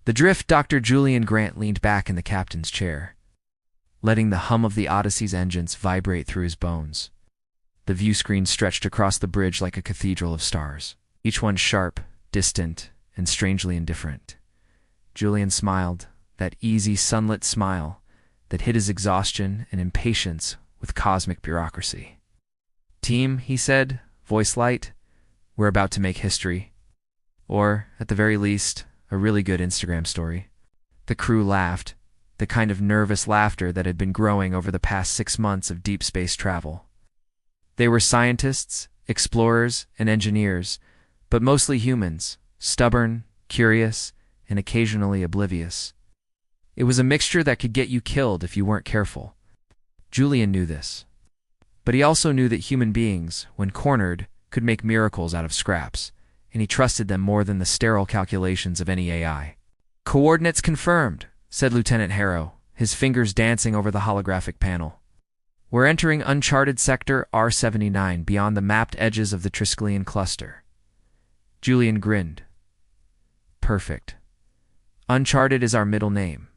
The drift. Dr. Julian Grant leaned back in the captain's chair, letting the hum of the Odyssey's engines vibrate through his bones. The view screen stretched across the bridge like a cathedral of stars, each one sharp, distant, and strangely indifferent. Julian smiled, that easy, sunlit smile that hid his exhaustion and impatience with cosmic bureaucracy. "Team," he said, voice light, "we're about to make history. Or, at the very least, a really good Instagram story." The crew laughed, the kind of nervous laughter that had been growing over the past 6 months of deep space travel. They were scientists, explorers, and engineers, but mostly humans, stubborn, curious, and occasionally oblivious. It was a mixture that could get you killed if you weren't careful. Julian knew this. But he also knew that human beings, when cornered, could make miracles out of scraps, and he trusted them more than the sterile calculations of any AI. "Coordinates confirmed," said Lieutenant Harrow, his fingers dancing over the holographic panel. "We're entering uncharted sector R79 beyond the mapped edges of the Triskelion cluster." Julian grinned. "Perfect. Uncharted is our middle name.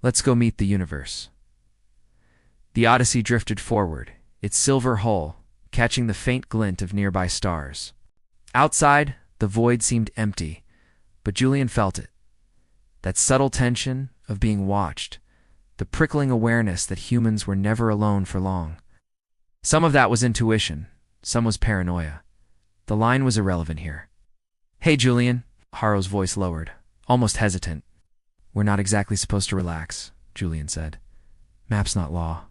Let's go meet the universe." The Odyssey drifted forward, its silver hull catching the faint glint of nearby stars. Outside, the void seemed empty, but Julian felt it. That subtle tension of being watched, the prickling awareness that humans were never alone for long. Some of that was intuition, some was paranoia. The line was irrelevant here. "Hey, Julian," Harrow's voice lowered, almost hesitant. "We're not exactly supposed to relax," Julian said. "Map's not law.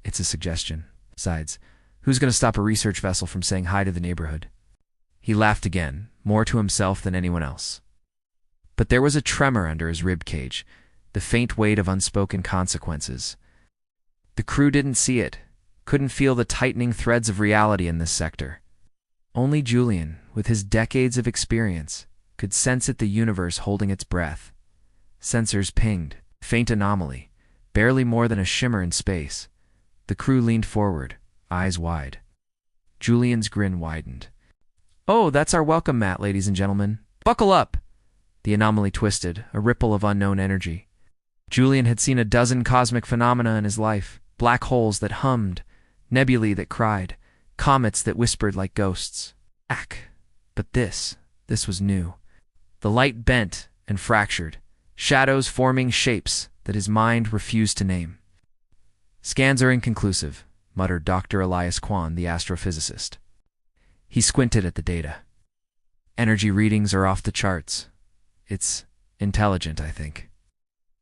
It's a suggestion. Besides, who's going to stop a research vessel from saying hi to the neighborhood?" He laughed again, more to himself than anyone else. But there was a tremor under his rib cage, the faint weight of unspoken consequences. The crew didn't see it, couldn't feel the tightening threads of reality in this sector. Only Julian, with his decades of experience, could sense it, the universe holding its breath. Sensors pinged, faint anomaly, barely more than a shimmer in space. The crew leaned forward, eyes wide. Julian's grin widened. "Oh, that's our welcome mat, ladies and gentlemen. Buckle up!" The anomaly twisted, a ripple of unknown energy. Julian had seen a dozen cosmic phenomena in his life, black holes that hummed, nebulae that cried, comets that whispered like ghosts. But this was new. The light bent and fractured, shadows forming shapes that his mind refused to name. "Scans are inconclusive," muttered Dr. Elias Kwan, the astrophysicist. He squinted at the data. "Energy readings are off the charts. It's intelligent, I think.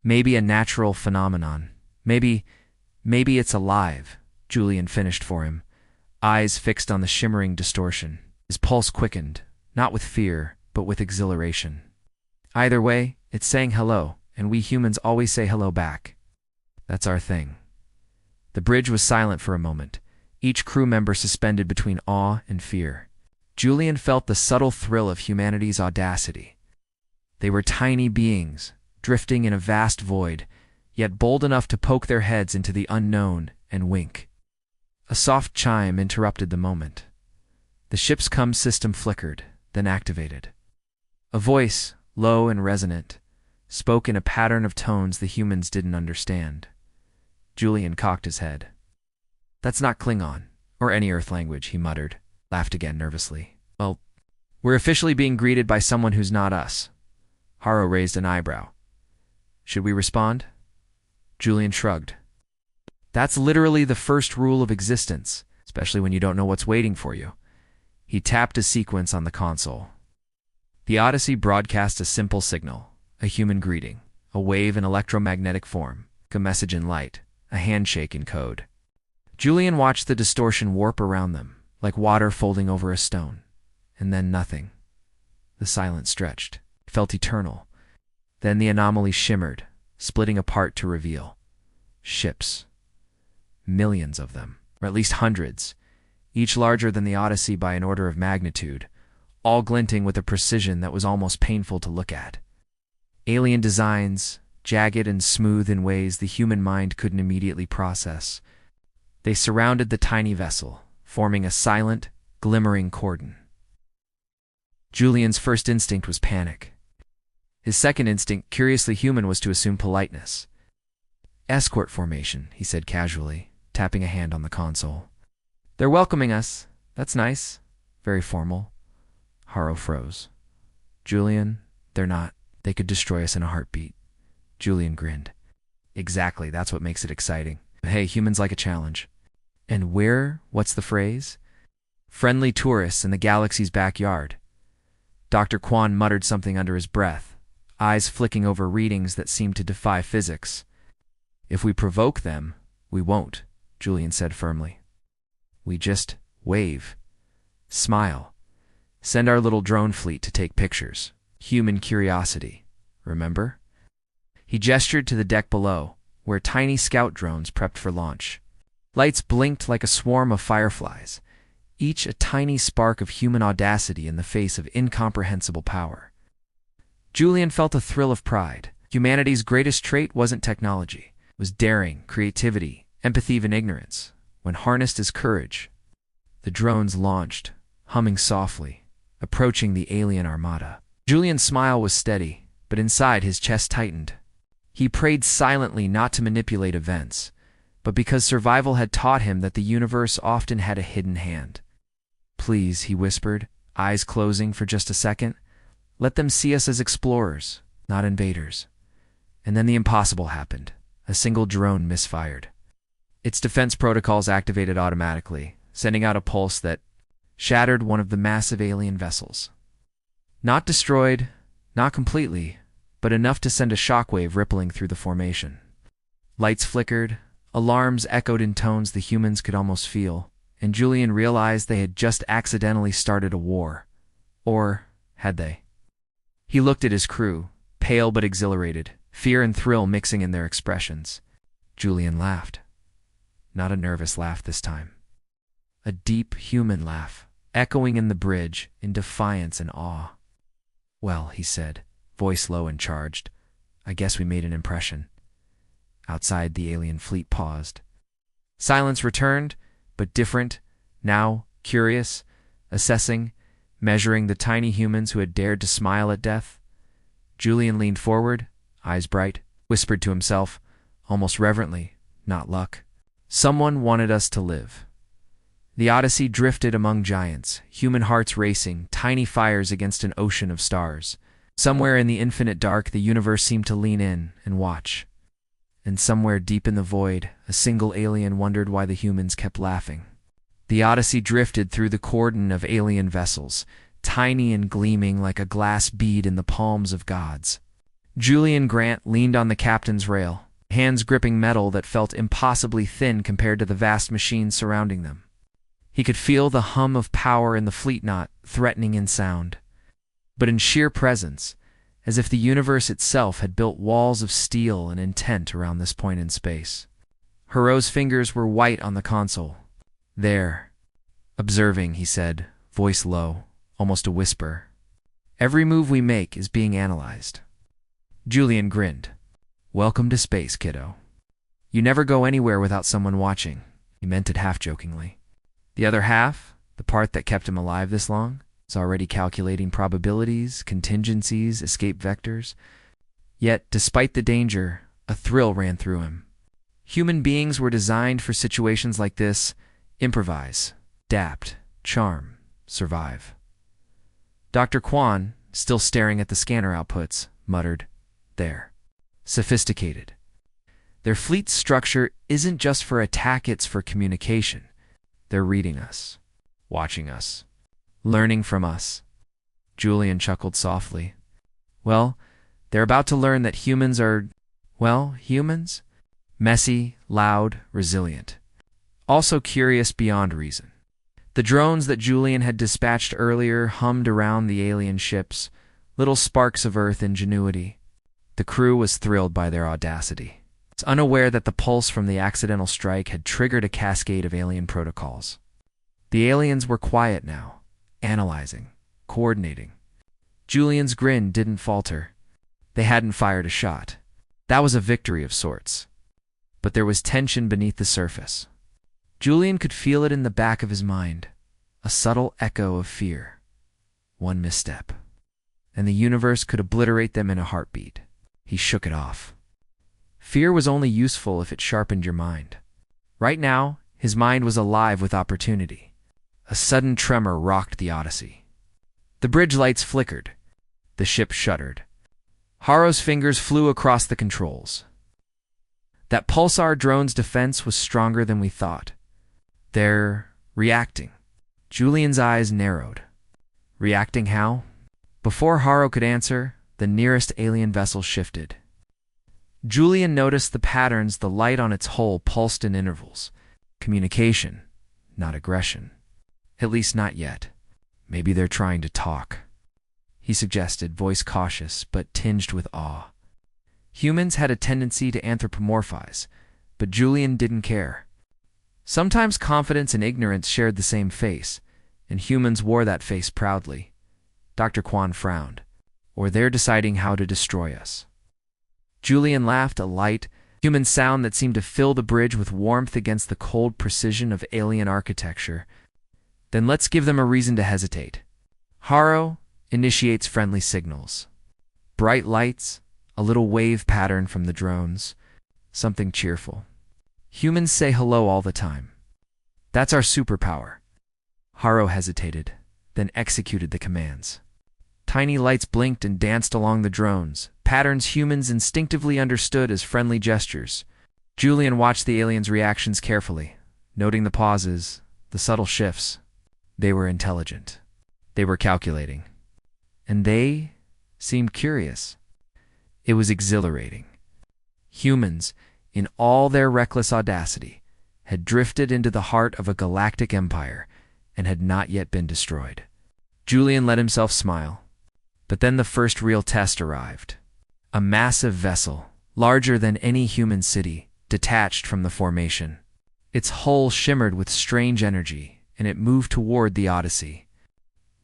Maybe a natural phenomenon. Maybe it's alive," Julian finished for him, eyes fixed on the shimmering distortion. His pulse quickened, not with fear, but with exhilaration. "Either way, it's saying hello, and we humans always say hello back. That's our thing." The bridge was silent for a moment, each crew member suspended between awe and fear. Julian felt the subtle thrill of humanity's audacity. They were tiny beings, drifting in a vast void, yet bold enough to poke their heads into the unknown and wink. A soft chime interrupted the moment. The ship's comm system flickered, then activated. A voice, low and resonant, spoke in a pattern of tones the humans didn't understand. Julian cocked his head. "That's not Klingon, or any Earth language," he muttered, laughed again nervously. "Well, we're officially being greeted by someone who's not us." Harrow raised an eyebrow. "Should we respond?" Julian shrugged. "That's literally the first rule of existence, especially when you don't know what's waiting for you." He tapped a sequence on the console. The Odyssey broadcast a simple signal, a human greeting, a wave in electromagnetic form, a message in light, a handshake in code. Julian watched the distortion warp around them, like water folding over a stone. And then nothing. The silence stretched, felt eternal. Then the anomaly shimmered, splitting apart to reveal ships. Millions of them, or at least hundreds, each larger than the Odyssey by an order of magnitude, all glinting with a precision that was almost painful to look at. Alien designs, jagged and smooth in ways the human mind couldn't immediately process. They surrounded the tiny vessel, forming a silent, glimmering cordon. Julian's first instinct was panic. His second instinct, curiously human, was to assume politeness. "Escort formation," he said casually, tapping a hand on the console. "They're welcoming us. That's nice. Very formal." Haro froze. "Julian, they're not. They could destroy us in a heartbeat." Julian grinned. "Exactly, that's what makes it exciting. Hey, humans like a challenge." "And what's the phrase?" "Friendly tourists in the galaxy's backyard." Dr. Quan muttered something under his breath, eyes flicking over readings that seemed to defy physics. "If we provoke them, we won't," Julian said firmly. "We just wave, smile, send our little drone fleet to take pictures. Human curiosity, remember?" He gestured to the deck below, where tiny scout drones prepped for launch. Lights blinked like a swarm of fireflies, each a tiny spark of human audacity in the face of incomprehensible power. Julian felt a thrill of pride. Humanity's greatest trait wasn't technology. It was daring, creativity, empathy, even ignorance, when harnessed as courage. The drones launched, humming softly, approaching the alien armada. Julian's smile was steady, but inside his chest tightened. He prayed silently not to manipulate events, but because survival had taught him that the universe often had a hidden hand. "Please," he whispered, eyes closing for just a second, "let them see us as explorers, not invaders." And then the impossible happened. A single drone misfired. Its defense protocols activated automatically, sending out a pulse that shattered one of the massive alien vessels. Not destroyed, not completely, but enough to send a shockwave rippling through the formation. Lights flickered, alarms echoed in tones the humans could almost feel, and Julian realized they had just accidentally started a war. Or had they? He looked at his crew, pale but exhilarated, fear and thrill mixing in their expressions. Julian laughed. Not a nervous laugh this time. A deep human laugh, echoing in the bridge in defiance and awe. "Well," he said, voice low and charged, "I guess we made an impression." Outside, the alien fleet paused. Silence returned, but different, now curious, assessing, measuring the tiny humans who had dared to smile at death. Julian leaned forward, eyes bright, whispered to himself, almost reverently, "Not luck. Someone wanted us to live." The Odyssey drifted among giants, human hearts racing, tiny fires against an ocean of stars. Somewhere in the infinite dark, the universe seemed to lean in and watch. And somewhere deep in the void, a single alien wondered why the humans kept laughing. The Odyssey drifted through the cordon of alien vessels, tiny and gleaming like a glass bead in the palms of gods. Julian Grant leaned on the captain's rail, hands gripping metal that felt impossibly thin compared to the vast machines surrounding them. He could feel the hum of power in the fleet, not threatening in sound, but in sheer presence, as if the universe itself had built walls of steel and intent around this point in space. Haro's fingers were white on the console. "There. Observing," he said, voice low, almost a whisper. "Every move we make is being analyzed." Julian grinned. "Welcome to space, kiddo. You never go anywhere without someone watching." He meant it half-jokingly. The other half, the part that kept him alive this long, was already calculating probabilities, contingencies, escape vectors. Yet, despite the danger, a thrill ran through him. Human beings were designed for situations like this: improvise, adapt, charm, survive. Dr. Quan, still staring at the scanner outputs, muttered, "There. Sophisticated. Their fleet structure isn't just for attack, it's for communication. They're reading us, watching us, learning from us." Julian chuckled softly. "Well, they're about to learn that humans are, well, humans? Messy, loud, resilient. Also curious beyond reason." The drones that Julian had dispatched earlier hummed around the alien ships, little sparks of Earth ingenuity. The crew was thrilled by their audacity. It's unaware that the pulse from the accidental strike had triggered a cascade of alien protocols. The aliens were quiet now, analyzing, coordinating. Julian's grin didn't falter. They hadn't fired a shot. That was a victory of sorts. But there was tension beneath the surface. Julian could feel it in the back of his mind, a subtle echo of fear. One misstep, and the universe could obliterate them in a heartbeat. He shook it off. Fear was only useful if it sharpened your mind. Right now, his mind was alive with opportunity. A sudden tremor rocked the Odyssey. The bridge lights flickered. The ship shuddered. Haro's fingers flew across the controls. That pulsar drone's defense was stronger than we thought. They're reacting. Julian's eyes narrowed. Reacting how? Before Haro could answer, the nearest alien vessel shifted. Julian noticed the patterns the light on its hull pulsed in intervals. Communication, not aggression. At least not yet. Maybe they're trying to talk, he suggested, voice cautious but tinged with awe. Humans had a tendency to anthropomorphize, but Julian didn't care. Sometimes confidence and ignorance shared the same face, and humans wore that face proudly. Dr. Kwan frowned. Or they're deciding how to destroy us. Julian laughed, a light, human sound that seemed to fill the bridge with warmth against the cold precision of alien architecture. Then let's give them a reason to hesitate. Haro initiates friendly signals. Bright lights, a little wave pattern from the drones, something cheerful. Humans say hello all the time. That's our superpower. Haro hesitated, then executed the commands. Tiny lights blinked and danced along the drones, patterns humans instinctively understood as friendly gestures. Julian watched the aliens' reactions carefully, noting the pauses, the subtle shifts. They were intelligent. They were calculating. And they seemed curious. It was exhilarating. Humans, in all their reckless audacity, had drifted into the heart of a galactic empire and had not yet been destroyed. Julian let himself smile. But then the first real test arrived. A massive vessel, larger than any human city, detached from the formation. Its hull shimmered with strange energy, and it moved toward the Odyssey.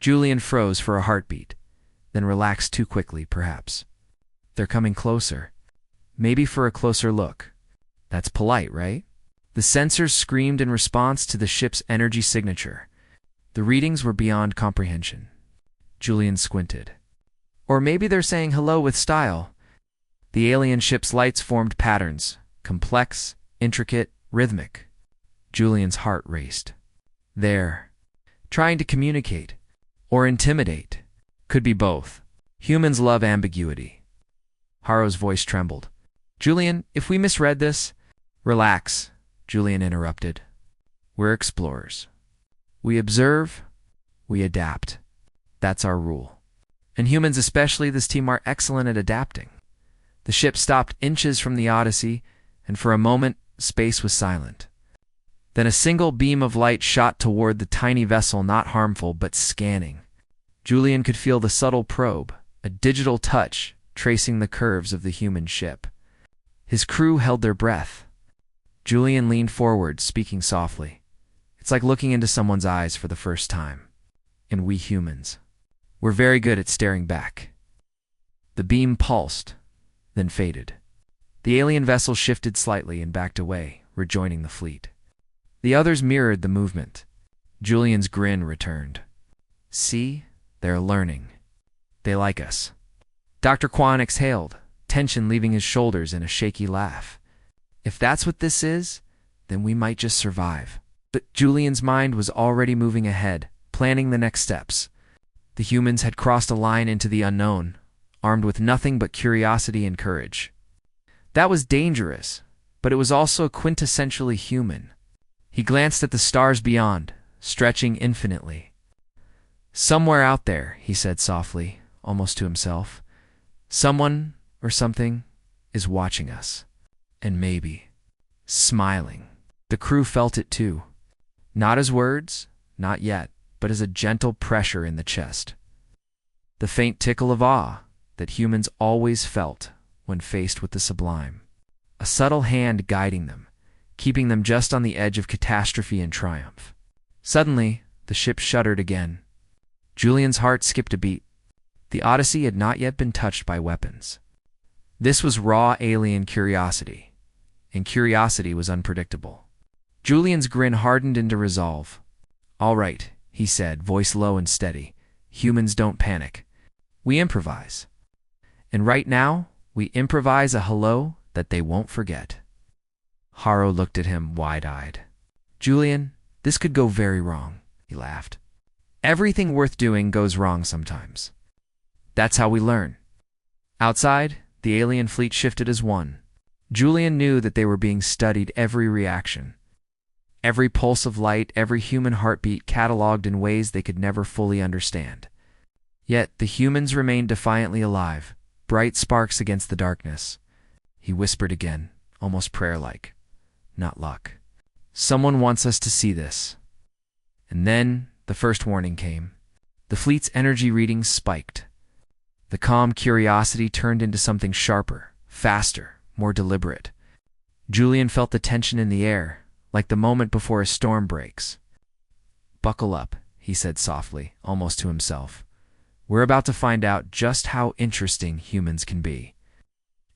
Julian froze for a heartbeat, then relaxed too quickly, perhaps. They're coming closer. Maybe for a closer look. That's polite, right? The sensors screamed in response to the ship's energy signature. The readings were beyond comprehension. Julian squinted. Or maybe they're saying hello with style. The alien ship's lights formed patterns, complex, intricate, rhythmic. Julian's heart raced. They're trying to communicate, or intimidate. Could be both. Humans love ambiguity. Haro's voice trembled. Julian, if we misread this... Relax, Julian interrupted. We're explorers. We observe, we adapt. That's our rule. And humans, especially this team, are excellent at adapting. The ship stopped inches from the Odyssey, and for a moment, space was silent. Then a single beam of light shot toward the tiny vessel, not harmful, but scanning. Julian could feel the subtle probe, a digital touch, tracing the curves of the human ship. His crew held their breath. Julian leaned forward, speaking softly. It's like looking into someone's eyes for the first time. And we humans, we're very good at staring back. The beam pulsed, then faded. The alien vessel shifted slightly and backed away, rejoining the fleet. The others mirrored the movement. Julian's grin returned. See, they're learning. They like us. Dr. Kwan exhaled, tension leaving his shoulders in a shaky laugh. If that's what this is, then we might just survive. But Julian's mind was already moving ahead, planning the next steps. The humans had crossed a line into the unknown, armed with nothing but curiosity and courage. That was dangerous, but it was also quintessentially human. He glanced at the stars beyond, stretching infinitely. Somewhere out there, he said softly, almost to himself, someone or something is watching us. And maybe smiling. The crew felt it too. Not as words, not yet, but as a gentle pressure in the chest. The faint tickle of awe that humans always felt when faced with the sublime. A subtle hand guiding them, keeping them just on the edge of catastrophe and triumph. Suddenly, the ship shuddered again. Julian's heart skipped a beat. The Odyssey had not yet been touched by weapons. This was raw alien curiosity, and curiosity was unpredictable. Julian's grin hardened into resolve. All right, he said, voice low and steady. Humans don't panic. We improvise. And right now, we improvise a hello that they won't forget. Haro looked at him wide-eyed. Julian, this could go very wrong, he laughed. Everything worth doing goes wrong sometimes. That's how we learn. Outside, the alien fleet shifted as one. Julian knew that they were being studied, every reaction. Every pulse of light, every human heartbeat cataloged in ways they could never fully understand. Yet the humans remained defiantly alive, bright sparks against the darkness. He whispered again, almost prayer-like. Not luck. Someone wants us to see this. And then the first warning came. The fleet's energy readings spiked. The calm curiosity turned into something sharper, faster, more deliberate. Julian felt the tension in the air, like the moment before a storm breaks. Buckle up, he said softly, almost to himself. We're about to find out just how interesting humans can be.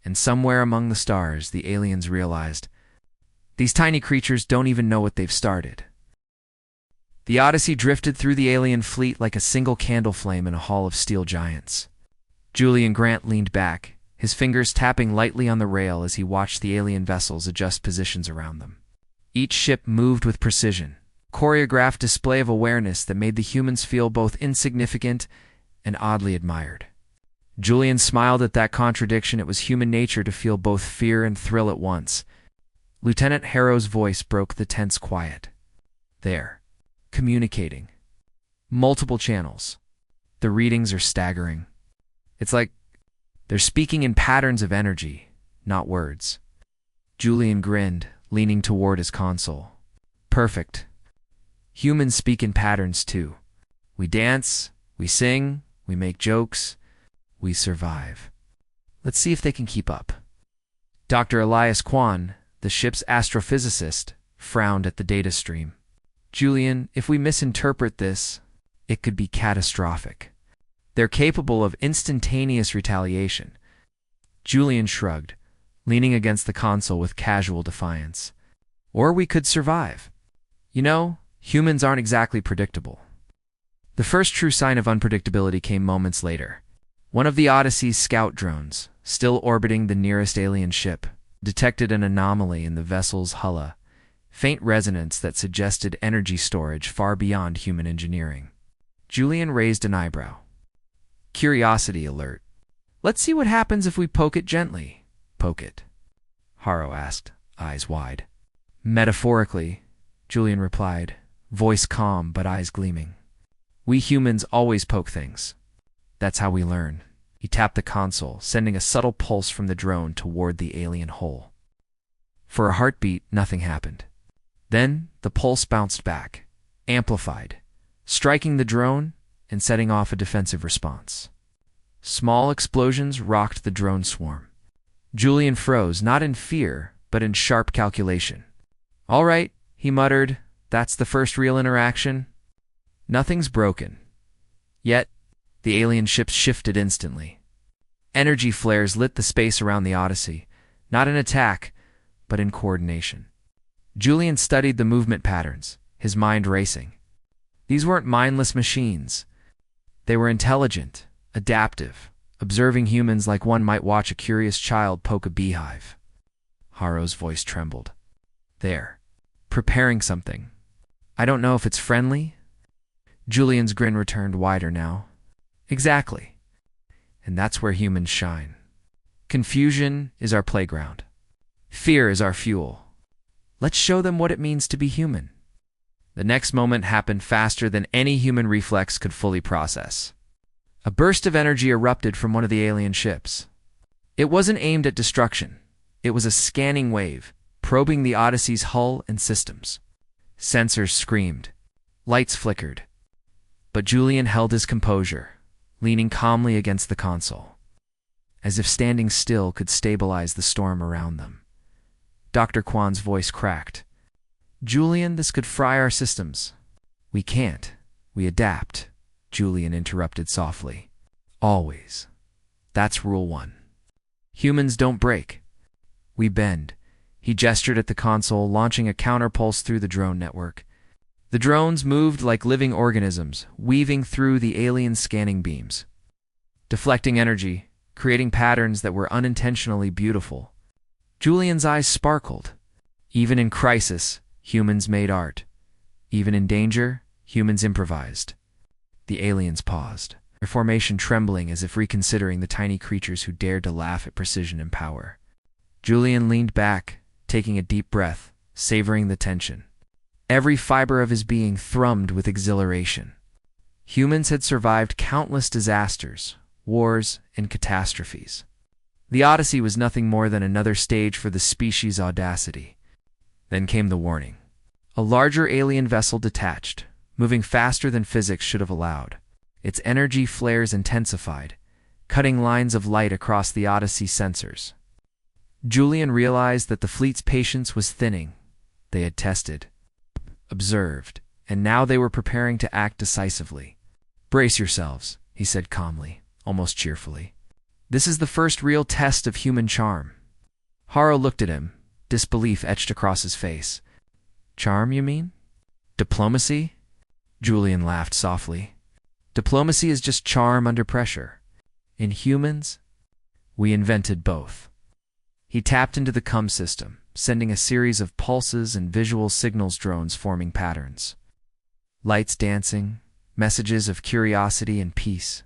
And somewhere among the stars, the aliens realized, these tiny creatures don't even know what they've started. The Odyssey drifted through the alien fleet like a single candle flame in a hall of steel giants. Julian Grant leaned back, his fingers tapping lightly on the rail as he watched the alien vessels adjust positions around them. Each ship moved with precision, choreographed display of awareness that made the humans feel both insignificant and oddly admired. Julian smiled at that contradiction. It was human nature to feel both fear and thrill at once. Lieutenant Harrow's voice broke the tense quiet. They're communicating. Multiple channels. The readings are staggering. It's like they're speaking in patterns of energy, not words. Julian grinned, leaning toward his console. Perfect. Humans speak in patterns too. We dance, we sing, we make jokes, we survive. Let's see if they can keep up. Dr. Elias Kwan, the ship's astrophysicist, frowned at the data stream. Julian, if we misinterpret this, it could be catastrophic. They're capable of instantaneous retaliation. Julian shrugged, leaning against the console with casual defiance. Or we could survive. You know, humans aren't exactly predictable. The first true sign of unpredictability came moments later. One of the Odyssey's scout drones, still orbiting the nearest alien ship, detected an anomaly in the vessel's hull, faint resonance that suggested energy storage far beyond human engineering. Julian raised an eyebrow. Curiosity alert. Let's see what happens if we poke it gently. Poke it, Haro asked, eyes wide. Metaphorically, Julian replied, voice calm but eyes gleaming. We humans always poke things. That's how we learn. He tapped the console, sending a subtle pulse from the drone toward the alien hull. For a heartbeat, nothing happened. Then the pulse bounced back, amplified, striking the drone and setting off a defensive response. Small explosions rocked the drone swarm. Julian froze, not in fear, but in sharp calculation. All right, he muttered, that's the first real interaction. Nothing's broken. Yet, the alien ships shifted instantly. Energy flares lit the space around the Odyssey, not in attack, but in coordination. Julian studied the movement patterns, his mind racing. These weren't mindless machines. They were intelligent, adaptive, observing humans like one might watch a curious child poke a beehive. Haro's voice trembled. They're preparing something. I don't know if it's friendly. Julian's grin returned wider now. Exactly. And that's where humans shine. Confusion is our playground. Fear is our fuel. Let's show them what it means to be human. The next moment happened faster than any human reflex could fully process. A burst of energy erupted from one of the alien ships. It wasn't aimed at destruction. It was a scanning wave, probing the Odyssey's hull and systems. Sensors screamed. Lights flickered. But Julian held his composure, leaning calmly against the console, as if standing still could stabilize the storm around them. Dr. Kwan's voice cracked. Julian, this could fry our systems. We can't. We adapt, Julian interrupted softly. Always. That's rule 1. Humans don't break. We bend. He gestured at the console, launching a counterpulse through the drone network. The drones moved like living organisms, weaving through the alien scanning beams. deflecting energy, creating patterns that were unintentionally beautiful. Julian's eyes sparkled. Even in crisis, humans made art. Even in danger, humans improvised. The aliens paused, their formation trembling as if reconsidering the tiny creatures who dared to laugh at precision and power. Julian leaned back, taking a deep breath, savoring the tension. Every fiber of his being thrummed with exhilaration. Humans had survived countless disasters, wars, and catastrophes. The Odyssey was nothing more than another stage for the species' audacity. Then came the warning. A larger alien vessel detached, moving faster than physics should have allowed. Its energy flares intensified, cutting lines of light across the Odyssey sensors. Julian realized that the fleet's patience was thinning. They had tested, observed, and now they were preparing to act decisively. "Brace yourselves," he said calmly, almost cheerfully. "This is the first real test of human charm." Haro looked at him, disbelief etched across his face. "Charm, you mean? Diplomacy?" Julian laughed softly. "Diplomacy is just charm under pressure. In humans, we invented both." He tapped into the CUM system, sending a series of pulses and visual signals, drones forming patterns. Lights dancing, messages of curiosity and peace.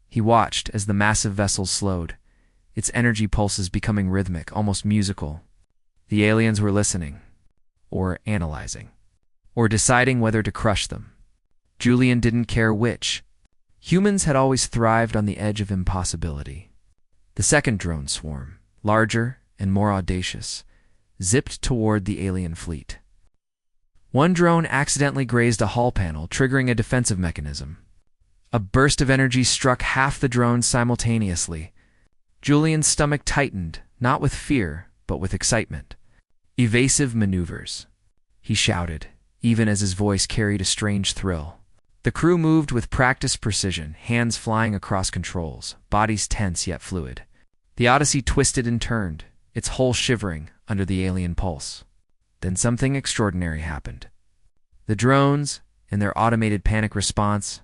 He watched as the massive vessel slowed, its energy pulses becoming rhythmic, almost musical. The aliens were listening, or analyzing, or deciding whether to crush them. Julian didn't care which. Humans had always thrived on the edge of impossibility. The second drone swarm, larger and more audacious, zipped toward the alien fleet. One drone accidentally grazed a hull panel, triggering a defensive mechanism. A burst of energy struck half the drones simultaneously. Julian's stomach tightened, not with fear, but with excitement. "Evasive maneuvers," he shouted, even as his voice carried a strange thrill. The crew moved with practiced precision, hands flying across controls, bodies tense yet fluid. The Odyssey twisted and turned, its hull shivering under the alien pulse. Then something extraordinary happened. The drones, in their automated panic response,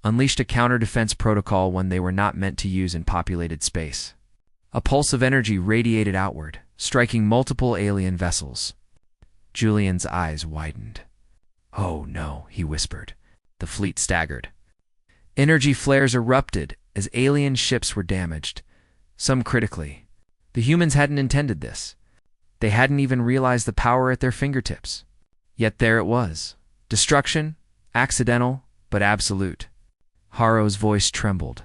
unleashed a counter-defense protocol one they were not meant to use in populated space. A pulse of energy radiated outward, striking multiple alien vessels. Julian's eyes widened. "Oh no," he whispered. The fleet staggered. Energy flares erupted as alien ships were damaged, some critically. The humans hadn't intended this. They hadn't even realized the power at their fingertips. Yet there it was. Destruction, accidental, but absolute. Haro's voice trembled.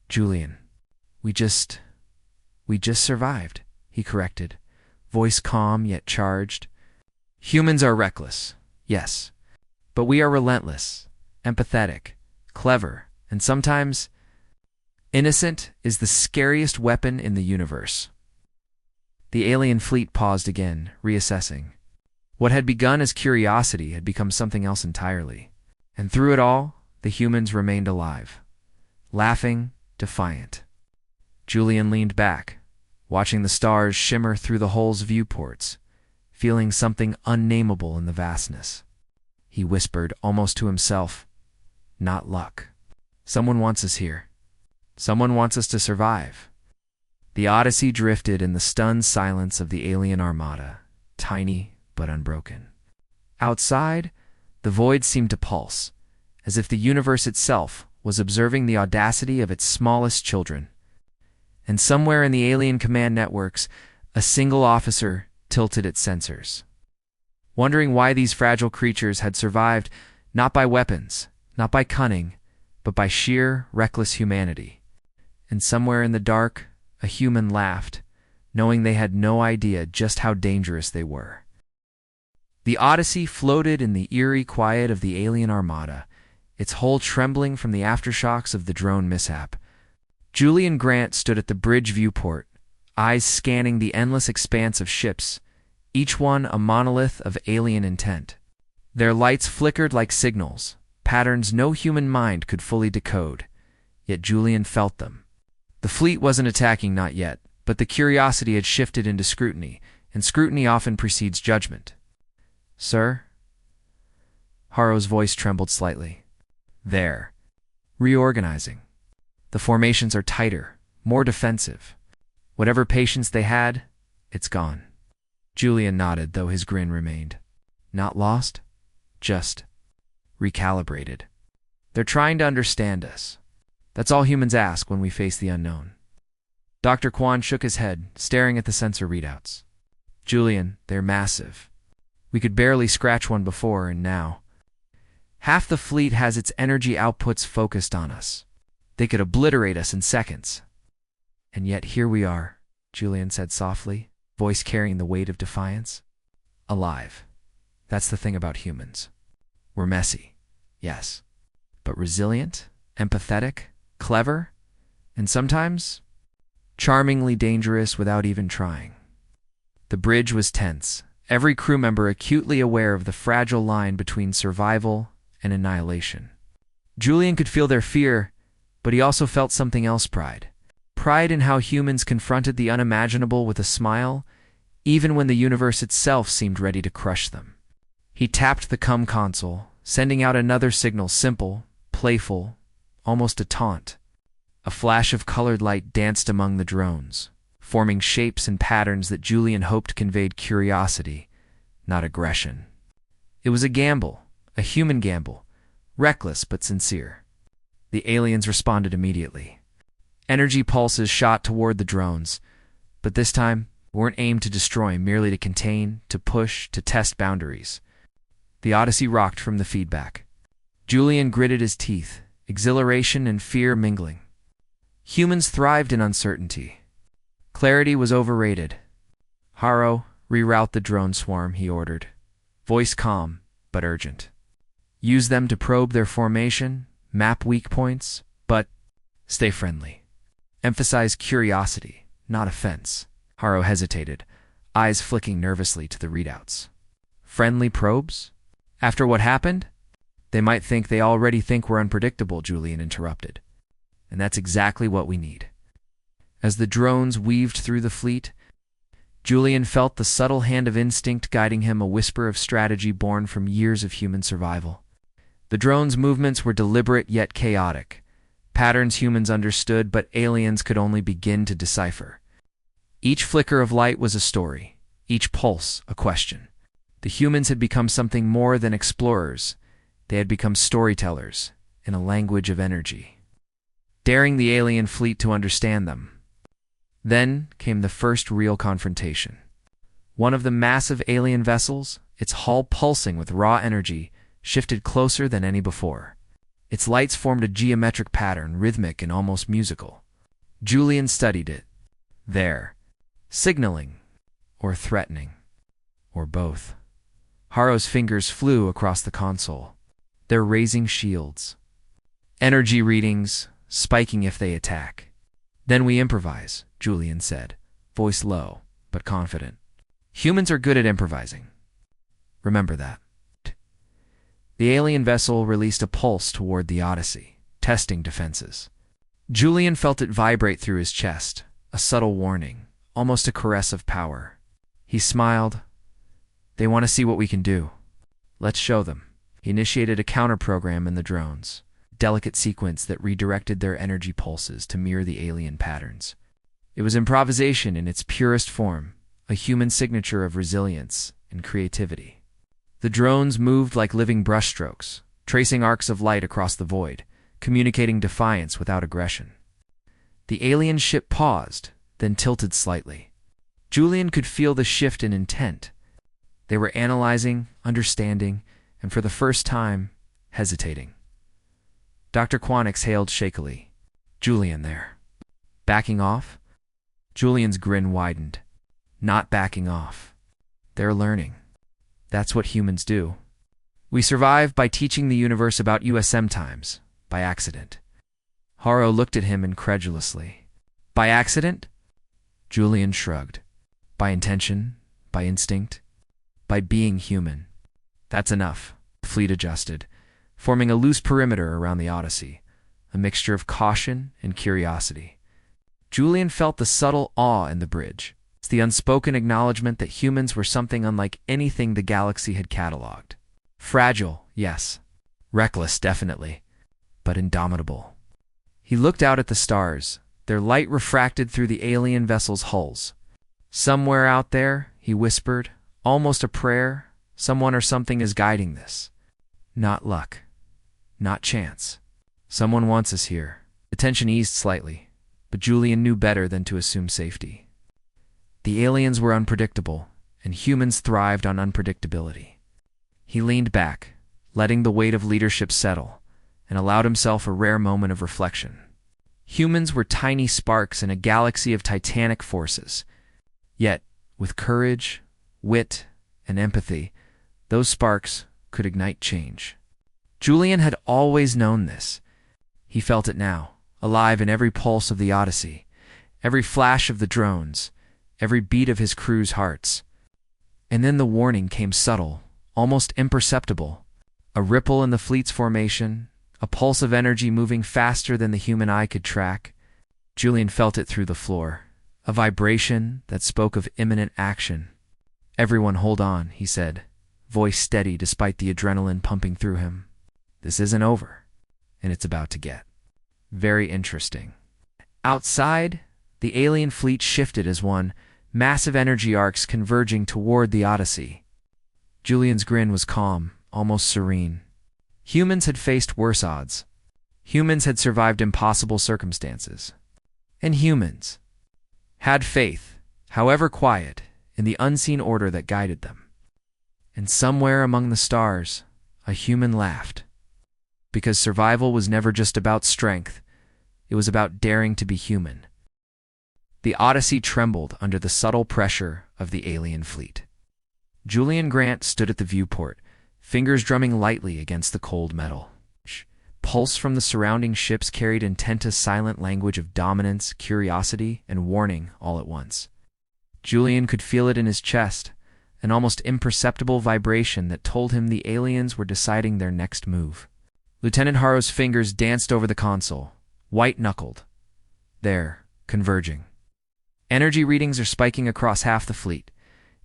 "Julian, we just survived," he corrected, voice calm yet charged. "Humans are reckless, yes, but we are relentless, empathetic, clever, and sometimes innocent is the scariest weapon in the universe." The alien fleet paused again, reassessing. What had begun as curiosity had become something else entirely. And through it all, the humans remained alive, laughing, defiant. Julian leaned back, watching the stars shimmer through the hull's viewports, feeling something unnameable in the vastness. He whispered, almost to himself, "Not luck. Someone wants us here. Someone wants us to survive." The Odyssey drifted in the stunned silence of the alien armada, tiny but unbroken. Outside, the void seemed to pulse, as if the universe itself was observing the audacity of its smallest children. And somewhere in the alien command networks, a single officer tilted its sensors, wondering why these fragile creatures had survived not by weapons, not by cunning, but by sheer, reckless humanity. And somewhere in the dark, a human laughed, knowing they had no idea just how dangerous they were. The Odyssey floated in the eerie quiet of the alien armada, its hull trembling from the aftershocks of the drone mishap. Julian Grant stood at the bridge viewport, eyes scanning the endless expanse of ships, each one a monolith of alien intent. Their lights flickered like signals, patterns no human mind could fully decode, yet Julian felt them. The fleet wasn't attacking, not yet, but the curiosity had shifted into scrutiny, and scrutiny often precedes judgment. "Sir?" Haro's voice trembled slightly. "There. Reorganizing." The formations are tighter, more defensive. Whatever patience they had, it's gone. Julian nodded, though his grin remained. Not lost, just recalibrated. They're trying to understand us. That's all humans ask when we face the unknown. Dr. Kwan shook his head, staring at the sensor readouts. Julian, they're massive. We could barely scratch one before, and now half the fleet has its energy outputs focused on us. They could obliterate us in seconds. And yet here we are, Julian said softly, voice carrying the weight of defiance. Alive. That's the thing about humans. We're messy, yes, but resilient, empathetic, clever, and sometimes charmingly dangerous without even trying. The bridge was tense, every crew member acutely aware of the fragile line between survival and annihilation. Julian could feel their fear, but he also felt something else: pride. Pride in how humans confronted the unimaginable with a smile, even when the universe itself seemed ready to crush them. He tapped the comm console, sending out another signal, simple, playful, almost a taunt. A flash of colored light danced among the drones, forming shapes and patterns that Julian hoped conveyed curiosity, not aggression. It was a gamble, a human gamble, reckless but sincere. The aliens responded immediately. Energy pulses shot toward the drones, but this time weren't aimed to destroy, merely to contain, to push, to test boundaries. The Odyssey rocked from the feedback. Julian gritted his teeth, exhilaration and fear mingling. Humans thrived in uncertainty. Clarity was overrated. Haro, reroute the drone swarm, he ordered. Voice calm, but urgent. Use them to probe their formation, map weak points, but stay friendly. Emphasize curiosity, not offense. Haro hesitated, eyes flicking nervously to the readouts. Friendly probes? After what happened? They might think they already think we're unpredictable, Julian interrupted. And that's exactly what we need. As the drones weaved through the fleet, Julian felt the subtle hand of instinct guiding him, a whisper of strategy born from years of human survival. The drones' movements were deliberate yet chaotic, patterns humans understood but aliens could only begin to decipher. Each flicker of light was a story, each pulse a question. The humans had become something more than explorers. They had become storytellers in a language of energy, daring the alien fleet to understand them. Then came the first real confrontation. One of the massive alien vessels, its hull pulsing with raw energy, shifted closer than any before. Its lights formed a geometric pattern, rhythmic and almost musical. Julian studied it. There, signaling, or threatening, or both. Haro's fingers flew across the console. They're raising shields. Energy readings, spiking if they attack. Then we improvise, Julian said, voice low, but confident. Humans are good at improvising. Remember that. The alien vessel released a pulse toward the Odyssey, testing defenses. Julian felt it vibrate through his chest, a subtle warning, almost a caress of power. He smiled. They want to see what we can do. Let's show them. He initiated a counter-program in the drones, a delicate sequence that redirected their energy pulses to mirror the alien patterns. It was improvisation in its purest form, a human signature of resilience and creativity. The drones moved like living brushstrokes, tracing arcs of light across the void, communicating defiance without aggression. The alien ship paused, then tilted slightly. Julian could feel the shift in intent. They were analyzing, understanding, and for the first time, hesitating. Dr. Kwan exhaled shakily. Julian there. Backing off? Julian's grin widened. Not backing off. They're learning. That's what humans do. We survive by teaching the universe about USM times, by accident. Haro looked at him incredulously. By accident? Julian shrugged. By intention? By instinct? By being human. That's enough. The fleet adjusted, forming a loose perimeter around the Odyssey, a mixture of caution and curiosity. Julian felt the subtle awe in the bridge. It's the unspoken acknowledgement that humans were something unlike anything the galaxy had catalogued. Fragile, yes. Reckless, definitely. But indomitable. He looked out at the stars, their light refracted through the alien vessel's hulls. Somewhere out there, he whispered, almost a prayer, someone or something is guiding this. Not luck. Not chance. Someone wants us here. The tension eased slightly, but Julian knew better than to assume safety. The aliens were unpredictable, and humans thrived on unpredictability. He leaned back, letting the weight of leadership settle, and allowed himself a rare moment of reflection. Humans were tiny sparks in a galaxy of titanic forces. Yet, with courage, wit, and empathy, those sparks could ignite change. Julian had always known this. He felt it now, alive in every pulse of the Odyssey, every flash of the drones, every beat of his crew's hearts. And then the warning came subtle, almost imperceptible. A ripple in the fleet's formation, a pulse of energy moving faster than the human eye could track. Julian felt it through the floor, a vibration that spoke of imminent action. "Everyone hold on," he said, voice steady despite the adrenaline pumping through him. "This isn't over, and it's about to get very interesting." Outside, the alien fleet shifted as one, massive energy arcs converging toward the Odyssey. Julian's grin was calm, almost serene. Humans had faced worse odds. Humans had survived impossible circumstances. And humans had faith, however quiet, in the unseen order that guided them. And somewhere among the stars, a human laughed. Because survival was never just about strength, it was about daring to be human. The Odyssey trembled under the subtle pressure of the alien fleet. Julian Grant stood at the viewport, fingers drumming lightly against the cold metal. Pulse from the surrounding ships carried intense silent language of dominance, curiosity, and warning all at once. Julian could feel it in his chest, an almost imperceptible vibration that told him the aliens were deciding their next move. Lieutenant Harrow's fingers danced over the console, white-knuckled. There, converging. Energy readings are spiking across half the fleet.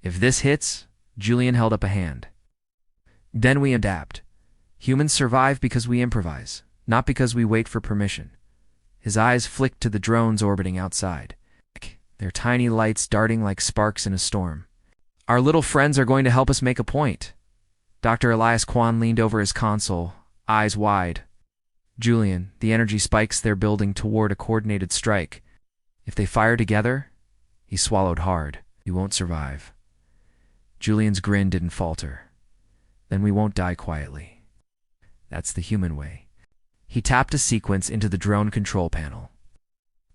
If this hits, Julian held up a hand. Then we adapt. Humans survive because we improvise, not because we wait for permission. His eyes flicked to the drones orbiting outside, their tiny lights darting like sparks in a storm. "Our little friends are going to help us make a point." Dr. Elias Kwan leaned over his console, eyes wide. "Julian, the energy spikes they're building toward a coordinated strike. If they fire together," he swallowed hard, "we won't survive." Julian's grin didn't falter. "Then we won't die quietly. That's the human way." He tapped a sequence into the drone control panel.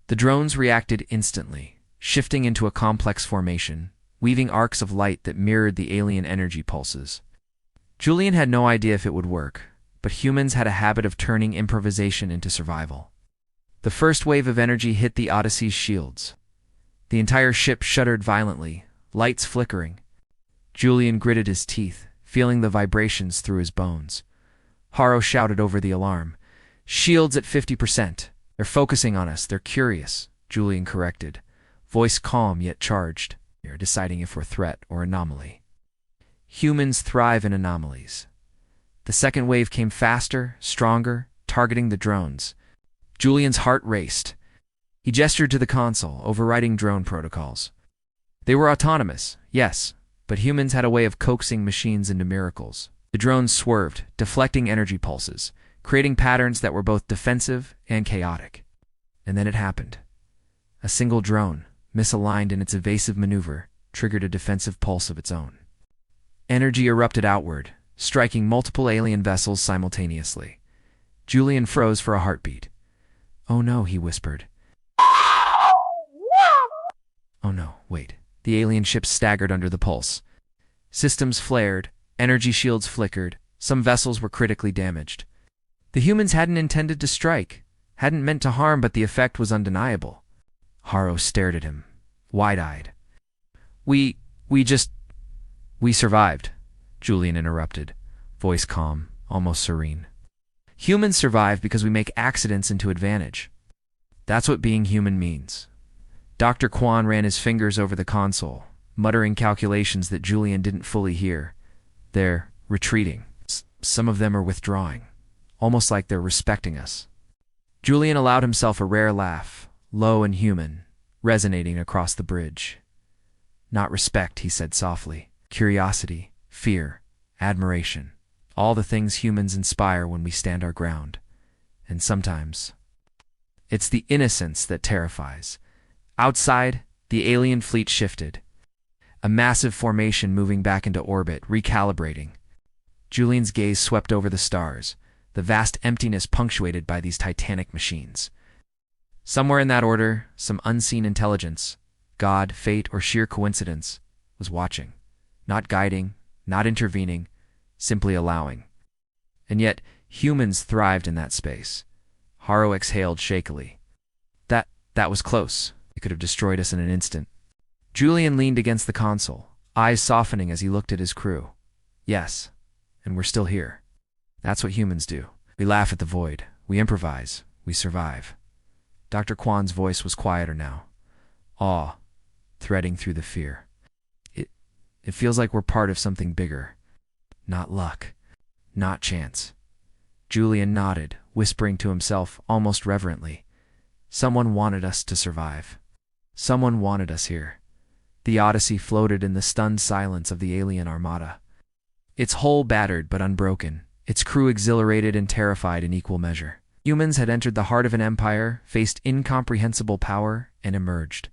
The drones reacted instantly, shifting into a complex formation, weaving arcs of light that mirrored the alien energy pulses. Julian had no idea if it would work, but humans had a habit of turning improvisation into survival. The first wave of energy hit the Odyssey's shields. The entire ship shuddered violently, lights flickering. Julian gritted his teeth, feeling the vibrations through his bones. Harrow shouted over the alarm. "Shields at 50%. They're focusing on us. They're curious," Julian corrected, voice calm yet charged. "They're deciding if we're threat or anomaly." Humans thrive in anomalies. The second wave came faster, stronger, targeting the drones. Julian's heart raced. He gestured to the console, overriding drone protocols. They were autonomous, yes, but humans had a way of coaxing machines into miracles. The drones swerved, deflecting energy pulses, creating patterns that were both defensive and chaotic. And then it happened. A single drone, misaligned in its evasive maneuver, triggered a defensive pulse of its own. Energy erupted outward, striking multiple alien vessels simultaneously. Julian froze for a heartbeat. "Oh no," he whispered. "Oh no, wait." The alien ships staggered under the pulse. Systems flared, energy shields flickered, some vessels were critically damaged. The humans hadn't intended to strike, hadn't meant to harm, but the effect was undeniable. Harrow stared at him, wide-eyed. We survived," Julian interrupted, voice calm, almost serene. "Humans survive because we make accidents into advantage. That's what being human means." Dr. Kwan ran his fingers over the console, muttering calculations that Julian didn't fully hear. "They're retreating. Some of them are withdrawing, almost like they're respecting us." Julian allowed himself a rare laugh, low and human, resonating across the bridge. Not respect, he said softly. Curiosity, fear, admiration. All the things humans inspire when we stand our ground. And sometimes, it's the innocence that terrifies. Outside, the alien fleet shifted. A massive formation moving back into orbit, recalibrating. Julian's gaze swept over the stars, the vast emptiness punctuated by these titanic machines. Somewhere in that order, some unseen intelligence, God, fate, or sheer coincidence, was watching. Not guiding, not intervening, simply allowing. And yet, humans thrived in that space. Haro exhaled shakily. That was close. It could have destroyed us in an instant. Julian leaned against the console, eyes softening as he looked at his crew. Yes, and we're still here. That's what humans do. We laugh at the void. We improvise. We survive. Dr. Kwan's voice was quieter now. Awe, threading through the fear. It feels like we're part of something bigger. Not luck. Not chance. Julian nodded, whispering to himself almost reverently. Someone wanted us to survive. Someone wanted us here. The Odyssey floated in the stunned silence of the alien armada. Its hull battered but unbroken, its crew exhilarated and terrified in equal measure. Humans had entered the heart of an empire, faced incomprehensible power, and emerged.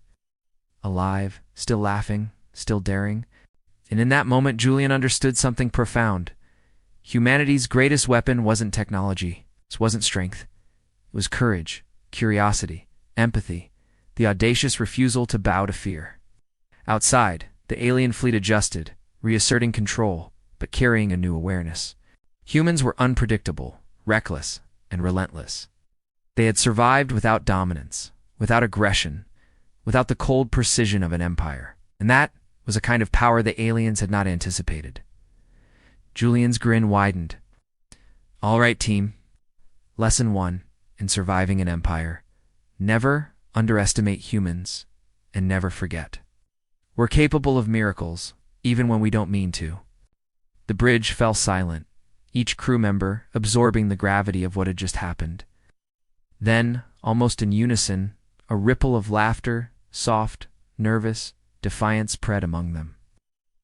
Alive, still laughing, still daring. And in that moment, Julian understood something profound. Humanity's greatest weapon wasn't technology. It wasn't strength. It was courage, curiosity, empathy, the audacious refusal to bow to fear. Outside, the alien fleet adjusted, reasserting control, but carrying a new awareness. Humans were unpredictable, reckless, and relentless. They had survived without dominance, without aggression, without the cold precision of an empire. And that was a kind of power the aliens had not anticipated. Julian's grin widened. All right, team. Lesson 1 in surviving an empire. Never underestimate humans, and never forget. We're capable of miracles, even when we don't mean to. The bridge fell silent, each crew member absorbing the gravity of what had just happened. Then, almost in unison, a ripple of laughter, soft, nervous, defiant spread among them.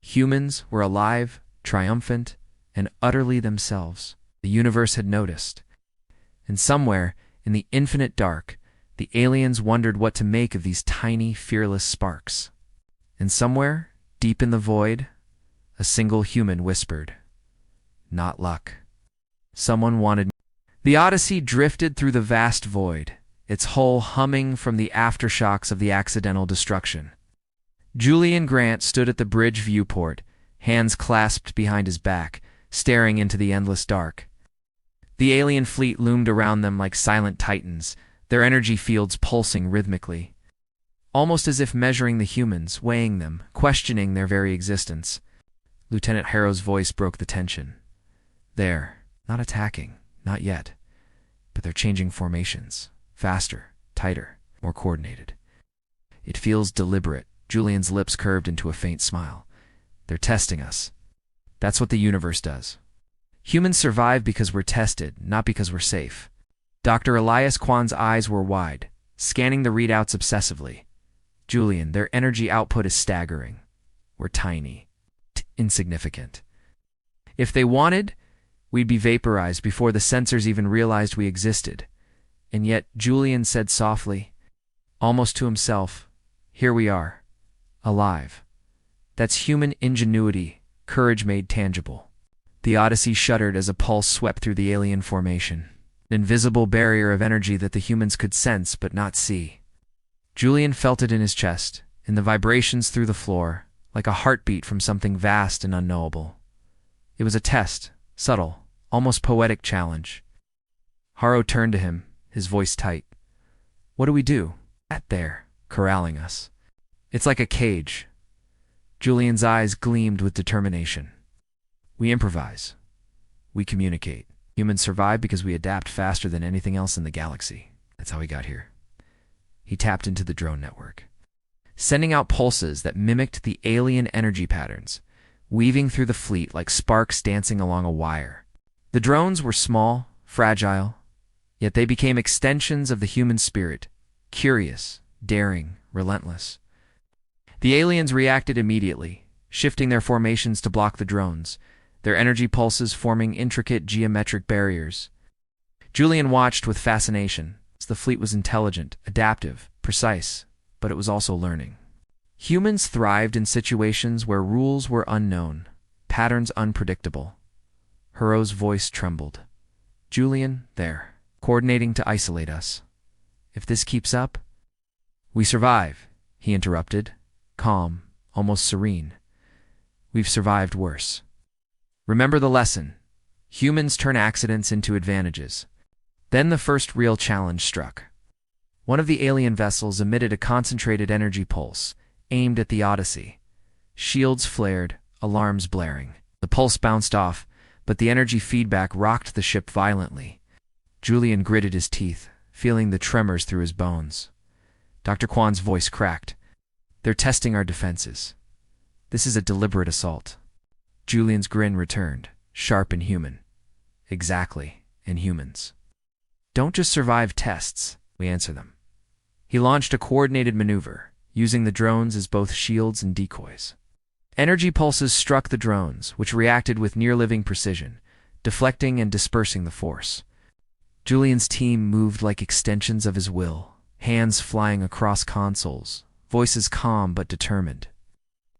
Humans were alive, triumphant, and utterly themselves. The universe had noticed. And somewhere, in the infinite dark, the aliens wondered what to make of these tiny, fearless sparks. And somewhere, deep in the void, a single human whispered, "Not luck." Someone wanted. The Odyssey drifted through the vast void, its hull humming from the aftershocks of the accidental destruction. Julian Grant stood at the bridge viewport, hands clasped behind his back, staring into the endless dark. The alien fleet loomed around them like silent titans, their energy fields pulsing rhythmically. Almost as if measuring the humans, weighing them, questioning their very existence. Lieutenant Harrow's voice broke the tension. They're not attacking, not yet, but they're changing formations, faster, tighter, more coordinated. It feels deliberate. Julian's lips curved into a faint smile. They're testing us. That's what the universe does. Humans survive because we're tested, not because we're safe. Dr. Elias Kwan's eyes were wide, scanning the readouts obsessively. Julian, their energy output is staggering. We're tiny, insignificant. If they wanted, we'd be vaporized before the sensors even realized we existed. And yet, Julian said softly, almost to himself, here we are, alive. That's human ingenuity, courage made tangible. The Odyssey shuddered as a pulse swept through the alien formation, an invisible barrier of energy that the humans could sense but not see. Julian felt it in his chest, in the vibrations through the floor, like a heartbeat from something vast and unknowable. It was a test, subtle, almost poetic challenge. Haro turned to him, his voice tight. What do we do? That there, corralling us. It's like a cage. Julian's eyes gleamed with determination. We improvise. We communicate. Humans survive because we adapt faster than anything else in the galaxy. That's how we got here. He tapped into the drone network, sending out pulses that mimicked the alien energy patterns, weaving through the fleet like sparks dancing along a wire. The drones were small, fragile, Yet they became extensions of the human spirit, curious, daring, relentless. The aliens reacted immediately, shifting their formations to block the drones, their energy pulses forming intricate geometric barriers. Julian watched with fascination. The fleet was intelligent, adaptive, precise, but it was also learning. Humans thrived in situations where rules were unknown, patterns unpredictable. Huro's voice trembled. Julian, there, coordinating to isolate us. If this keeps up... We survive, he interrupted, calm, almost serene. We've survived worse. Remember the lesson. Humans turn accidents into advantages. Then the first real challenge struck. One of the alien vessels emitted a concentrated energy pulse, aimed at the Odyssey. Shields flared, alarms blaring. The pulse bounced off, but the energy feedback rocked the ship violently. Julian gritted his teeth, feeling the tremors through his bones. Dr. Kwan's voice cracked. They're testing our defenses. This is a deliberate assault. Julian's grin returned, sharp and human. Exactly, Inhumans. Don't just survive tests, we answer them. He launched a coordinated maneuver, using the drones as both shields and decoys. Energy pulses struck the drones, which reacted with near-living precision, deflecting and dispersing the force. Julian's team moved like extensions of his will, hands flying across consoles, voices calm but determined.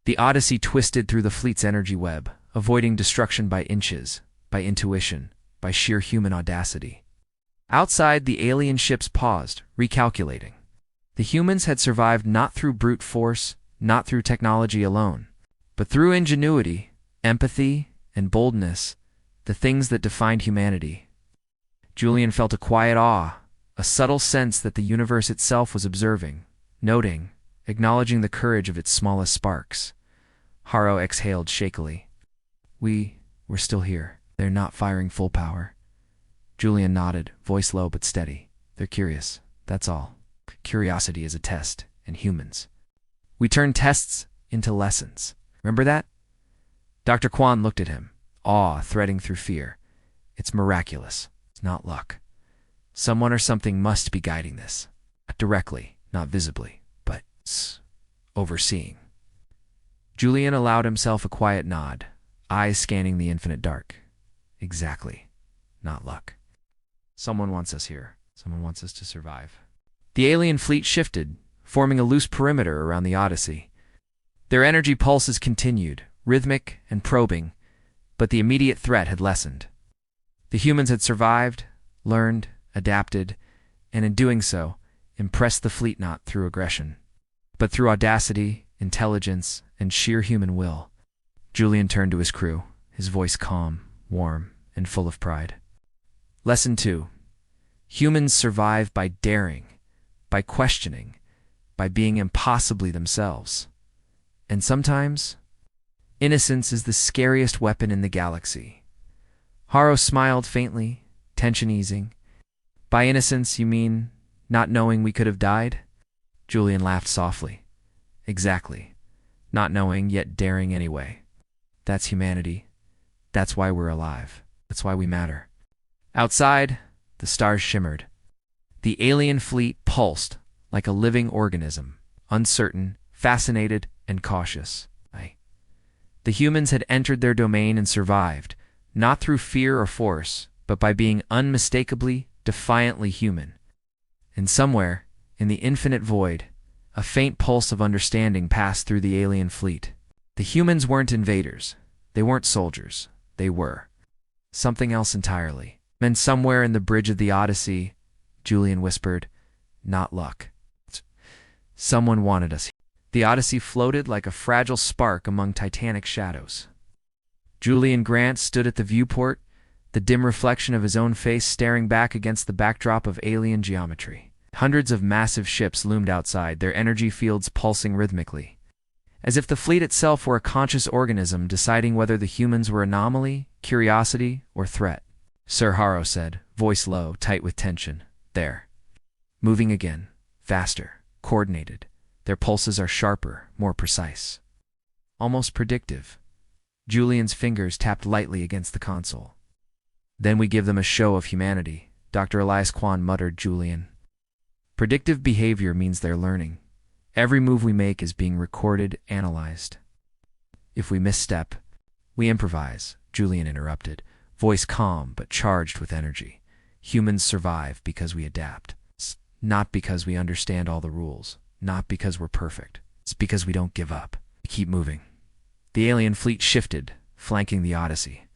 The Odyssey twisted through the fleet's energy web, avoiding destruction by inches, by intuition, by sheer human audacity. Outside, the alien ships paused, recalculating. The humans had survived not through brute force, not through technology alone, but through ingenuity, empathy, and boldness, the things that defined humanity. Julian felt a quiet awe, a subtle sense that the universe itself was observing, noting, acknowledging the courage of its smallest sparks. Haro exhaled shakily. We're still here. They're not firing full power. Julian nodded, voice low but steady. They're curious, that's all. Curiosity is a test, and humans. We turn tests into lessons. Remember that? Dr. Kwan looked at him, awe threading through fear. It's miraculous. It's not luck. Someone or something must be guiding this. Not directly, not visibly, but overseeing. Julian allowed himself a quiet nod, eyes scanning the infinite dark. Exactly. Not luck. Someone wants us here. Someone wants us to survive. The alien fleet shifted, forming a loose perimeter around the Odyssey. Their energy pulses continued, rhythmic and probing, but the immediate threat had lessened. The humans had survived, learned, adapted, and in doing so, impressed the fleet not through aggression, but through audacity, intelligence, and sheer human will. Julian turned to his crew, his voice calm, warm, and full of pride. Lesson 2. Humans survive by daring, by questioning, by being impossibly themselves. And sometimes, innocence is the scariest weapon in the galaxy. Haro smiled faintly, tension easing. By innocence, you mean not knowing we could have died? Julian laughed softly. Exactly. Not knowing, yet daring anyway. That's humanity. That's why we're alive. That's why we matter. Outside, the stars shimmered. The alien fleet pulsed like a living organism, uncertain, fascinated, and cautious. The humans had entered their domain and survived, not through fear or force, but by being unmistakably, defiantly human. And somewhere, in the infinite void, a faint pulse of understanding passed through the alien fleet. The humans weren't invaders. They weren't soldiers. They were something else entirely. And somewhere in the bridge of the Odyssey, Julian whispered, not luck. Someone wanted us. The Odyssey floated like a fragile spark among titanic shadows. Julian Grant stood at the viewport, the dim reflection of his own face staring back against the backdrop of alien geometry. Hundreds of massive ships loomed outside, their energy fields pulsing rhythmically, as if the fleet itself were a conscious organism deciding whether the humans were anomaly, curiosity, or threat. Sir Haro said, voice low, tight with tension. There. Moving again. Faster. Coordinated. Their pulses are sharper, more precise. Almost predictive. Julian's fingers tapped lightly against the console. Then we give them a show of humanity, Dr. Elias Kwan muttered. Julian. Predictive behavior means they're learning. Every move we make is being recorded, analyzed. If we misstep, we improvise, Julian interrupted, voice calm but charged with energy. Humans survive because we adapt, not because we understand all the rules, not because we're perfect. It's because we don't give up. We keep moving. The alien fleet shifted, flanking the Odyssey.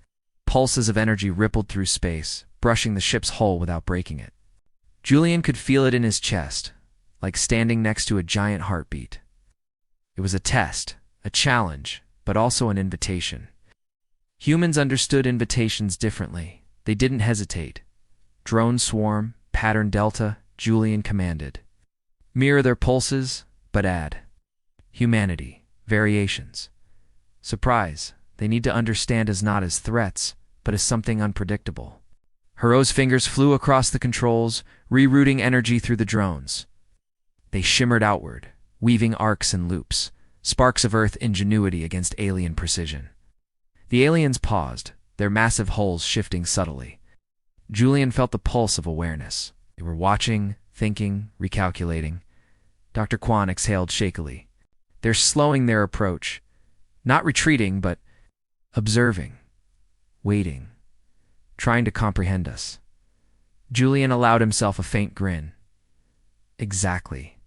Pulses of energy rippled through space, brushing the ship's hull without breaking it. Julian could feel it in his chest, like standing next to a giant heartbeat. It was a test, a challenge, but also an invitation. Humans understood invitations differently. They didn't hesitate. Drone swarm, pattern delta, Julian commanded. Mirror their pulses, but add humanity, variations. Surprise, they need to understand as not as threats, but as something unpredictable. Hero's fingers flew across the controls, rerouting energy through the drones. They shimmered outward, weaving arcs and loops, sparks of Earth ingenuity against alien precision. The aliens paused, their massive hulls shifting subtly. Julian felt the pulse of awareness. They were watching, thinking, recalculating. Dr. Kwan exhaled shakily. They're slowing their approach, not retreating, but observing, waiting, trying to comprehend us. Julian allowed himself a faint grin. Exactly.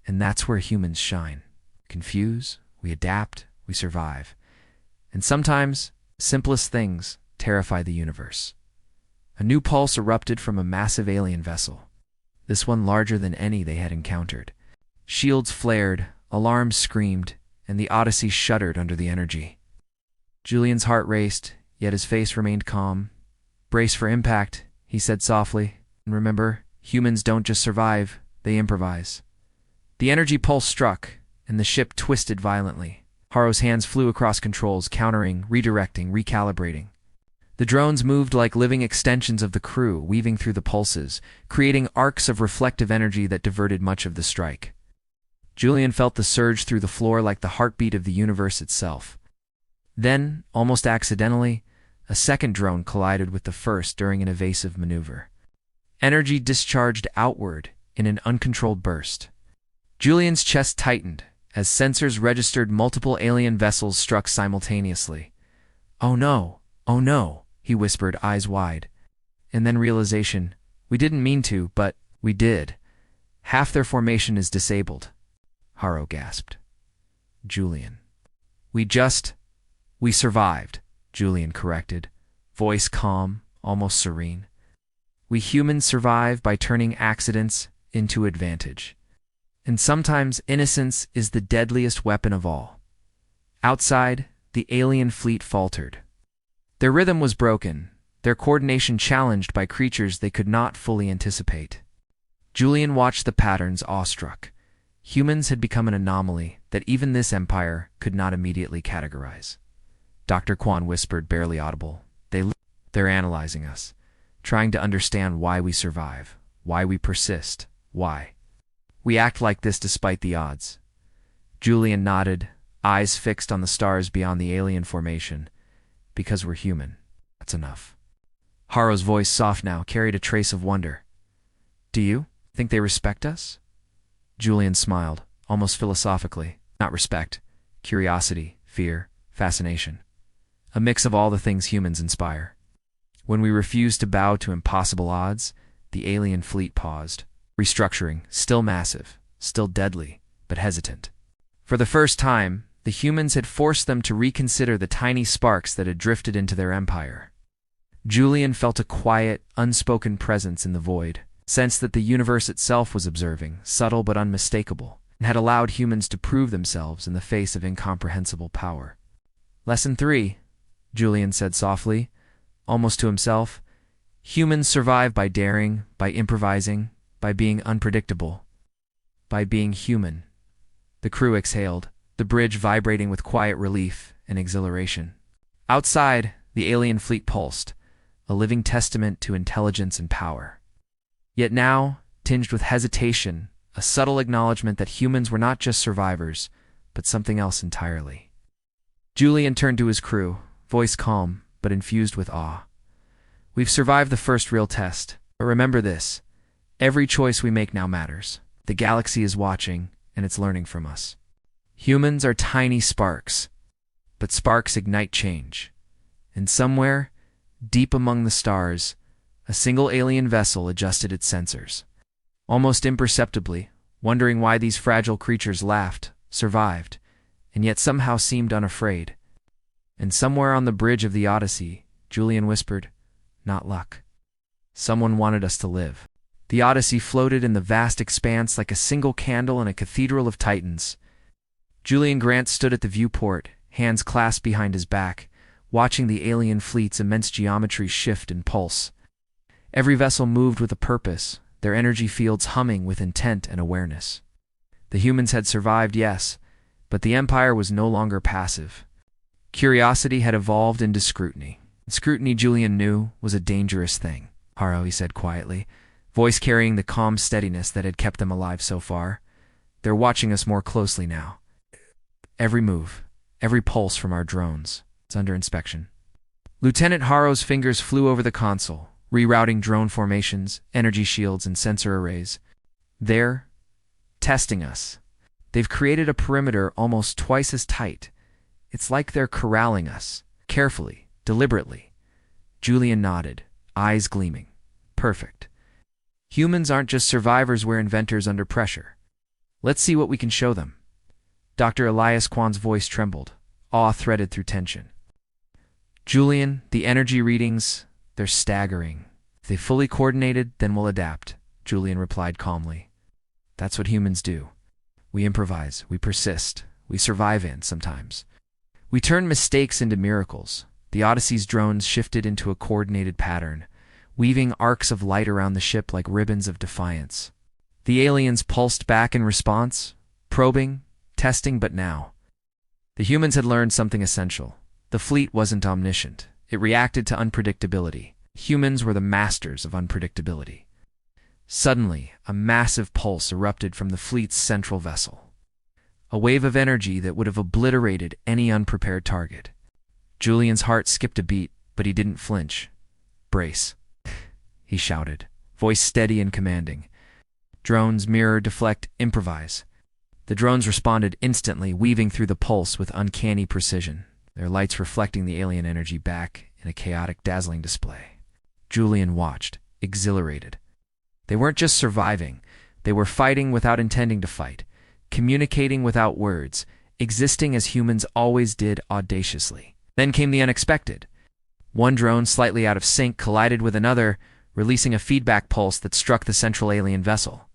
And that's where humans shine. Confuse, we adapt, we survive. And sometimes, simplest things terrify the universe. A new pulse erupted from a massive alien vessel, this one larger than any they had encountered. Shields flared, alarms screamed, and the Odyssey shuddered under the energy. Julian's heart raced, yet his face remained calm. Brace for impact, he said softly. And remember, humans don't just survive, they improvise. The energy pulse struck, and the ship twisted violently. Haro's hands flew across controls, countering, redirecting, recalibrating. The drones moved like living extensions of the crew, weaving through the pulses, creating arcs of reflective energy that diverted much of the strike. Julian felt the surge through the floor like the heartbeat of the universe itself. Then, almost accidentally, a second drone collided with the first during an evasive maneuver. Energy discharged outward in an uncontrolled burst. Julian's chest tightened as sensors registered multiple alien vessels struck simultaneously. Oh no, he whispered, eyes wide. And then realization, we didn't mean to, but we did. Half their formation is disabled. Haro gasped. Julian. We survived, Julian corrected, voice calm, almost serene. We humans survive by turning accidents into advantage. And sometimes innocence is the deadliest weapon of all. Outside, the alien fleet faltered. Their rhythm was broken, their coordination challenged by creatures they could not fully anticipate. Julian watched the patterns, awestruck. Humans had become an anomaly that even this empire could not immediately categorize. Dr. Kwan whispered, barely audible. They're analyzing us, trying to understand why we survive, why we persist, why we act like this despite the odds. Julian nodded, eyes fixed on the stars beyond the alien formation. Because we're human, that's enough. Haro's voice, soft now, carried a trace of wonder. Do you think they respect us? Julian smiled, almost philosophically. Not respect, curiosity, fear, fascination. A mix of all the things humans inspire. When we refused to bow to impossible odds, the alien fleet paused, restructuring, still massive, still deadly, but hesitant. For the first time, the humans had forced them to reconsider the tiny sparks that had drifted into their empire. Julian felt a quiet, unspoken presence in the void, sensed that the universe itself was observing, subtle but unmistakable, and had allowed humans to prove themselves in the face of incomprehensible power. Lesson 3, Julian said softly, almost to himself. Humans survive by daring, by improvising, by being unpredictable, by being human. The crew exhaled, the bridge vibrating with quiet relief and exhilaration. Outside, the alien fleet pulsed, a living testament to intelligence and power. Yet now, tinged with hesitation, a subtle acknowledgement that humans were not just survivors, but something else entirely. Julian turned to his crew, voice calm, but infused with awe. We've survived the first real test. But remember this, every choice we make now matters. The galaxy is watching, and it's learning from us. Humans are tiny sparks, but sparks ignite change. And somewhere, deep among the stars, a single alien vessel adjusted its sensors. Almost imperceptibly, wondering why these fragile creatures laughed, survived, and yet somehow seemed unafraid. And somewhere on the bridge of the Odyssey, Julian whispered, "Not luck. Someone wanted us to live." The Odyssey floated in the vast expanse like a single candle in a cathedral of titans. Julian Grant stood at the viewport, hands clasped behind his back, watching the alien fleet's immense geometry shift and pulse. Every vessel moved with a purpose, their energy fields humming with intent and awareness. The humans had survived, yes, but the Empire was no longer passive. Curiosity had evolved into scrutiny. Scrutiny, Julian knew, was a dangerous thing. "Haro," he said quietly, voice carrying the calm steadiness that had kept them alive so far. "They're watching us more closely now. Every move, every pulse from our drones. It's under inspection." Lieutenant Haro's fingers flew over the console, rerouting drone formations, energy shields, and sensor arrays. "They're testing us. They've created a perimeter almost twice as tight. It's like they're corralling us, carefully, deliberately." Julian nodded, eyes gleaming. "Perfect. Humans aren't just survivors, we're inventors under pressure. Let's see what we can show them." Dr. Elias Kwan's voice trembled, awe threaded through tension. "Julian, the energy readings, they're staggering. If they fully coordinated, then we'll adapt," Julian replied calmly. "That's what humans do. We improvise, we persist, we survive sometimes. We turn mistakes into miracles." The Odyssey's drones shifted into a coordinated pattern, weaving arcs of light around the ship like ribbons of defiance. The aliens pulsed back in response, probing, testing, but now the humans had learned something essential. The fleet wasn't omniscient. It reacted to unpredictability. Humans were the masters of unpredictability. Suddenly, a massive pulse erupted from the fleet's central vessel. A wave of energy that would have obliterated any unprepared target. Julian's heart skipped a beat, but he didn't flinch. "Brace," he shouted, voice steady and commanding. "Drones, mirror, deflect, improvise." The drones responded instantly, weaving through the pulse with uncanny precision, their lights reflecting the alien energy back in a chaotic, dazzling display. Julian watched, exhilarated. They weren't just surviving, they were fighting without intending to fight, communicating without words, existing as humans always did, audaciously. Then came the unexpected. One drone, slightly out of sync, collided with another, releasing a feedback pulse that struck the central alien vessel.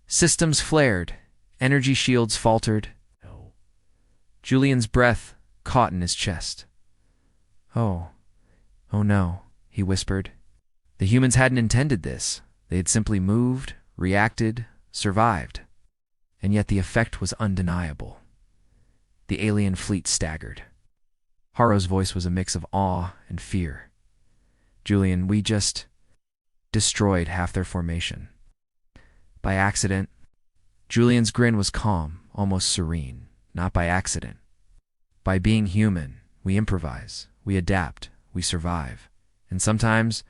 Systems flared, energy shields faltered. No. Julian's breath caught in his chest. Oh no," he whispered. The humans hadn't intended this. They had simply moved, reacted, survived. And yet the effect was undeniable. The alien fleet staggered. Haro's voice was a mix of awe and fear. "Julian, we just destroyed half their formation. By accident." Julian's grin was calm, almost serene. "Not by accident. By being human, we improvise, we adapt, we survive. And sometimes,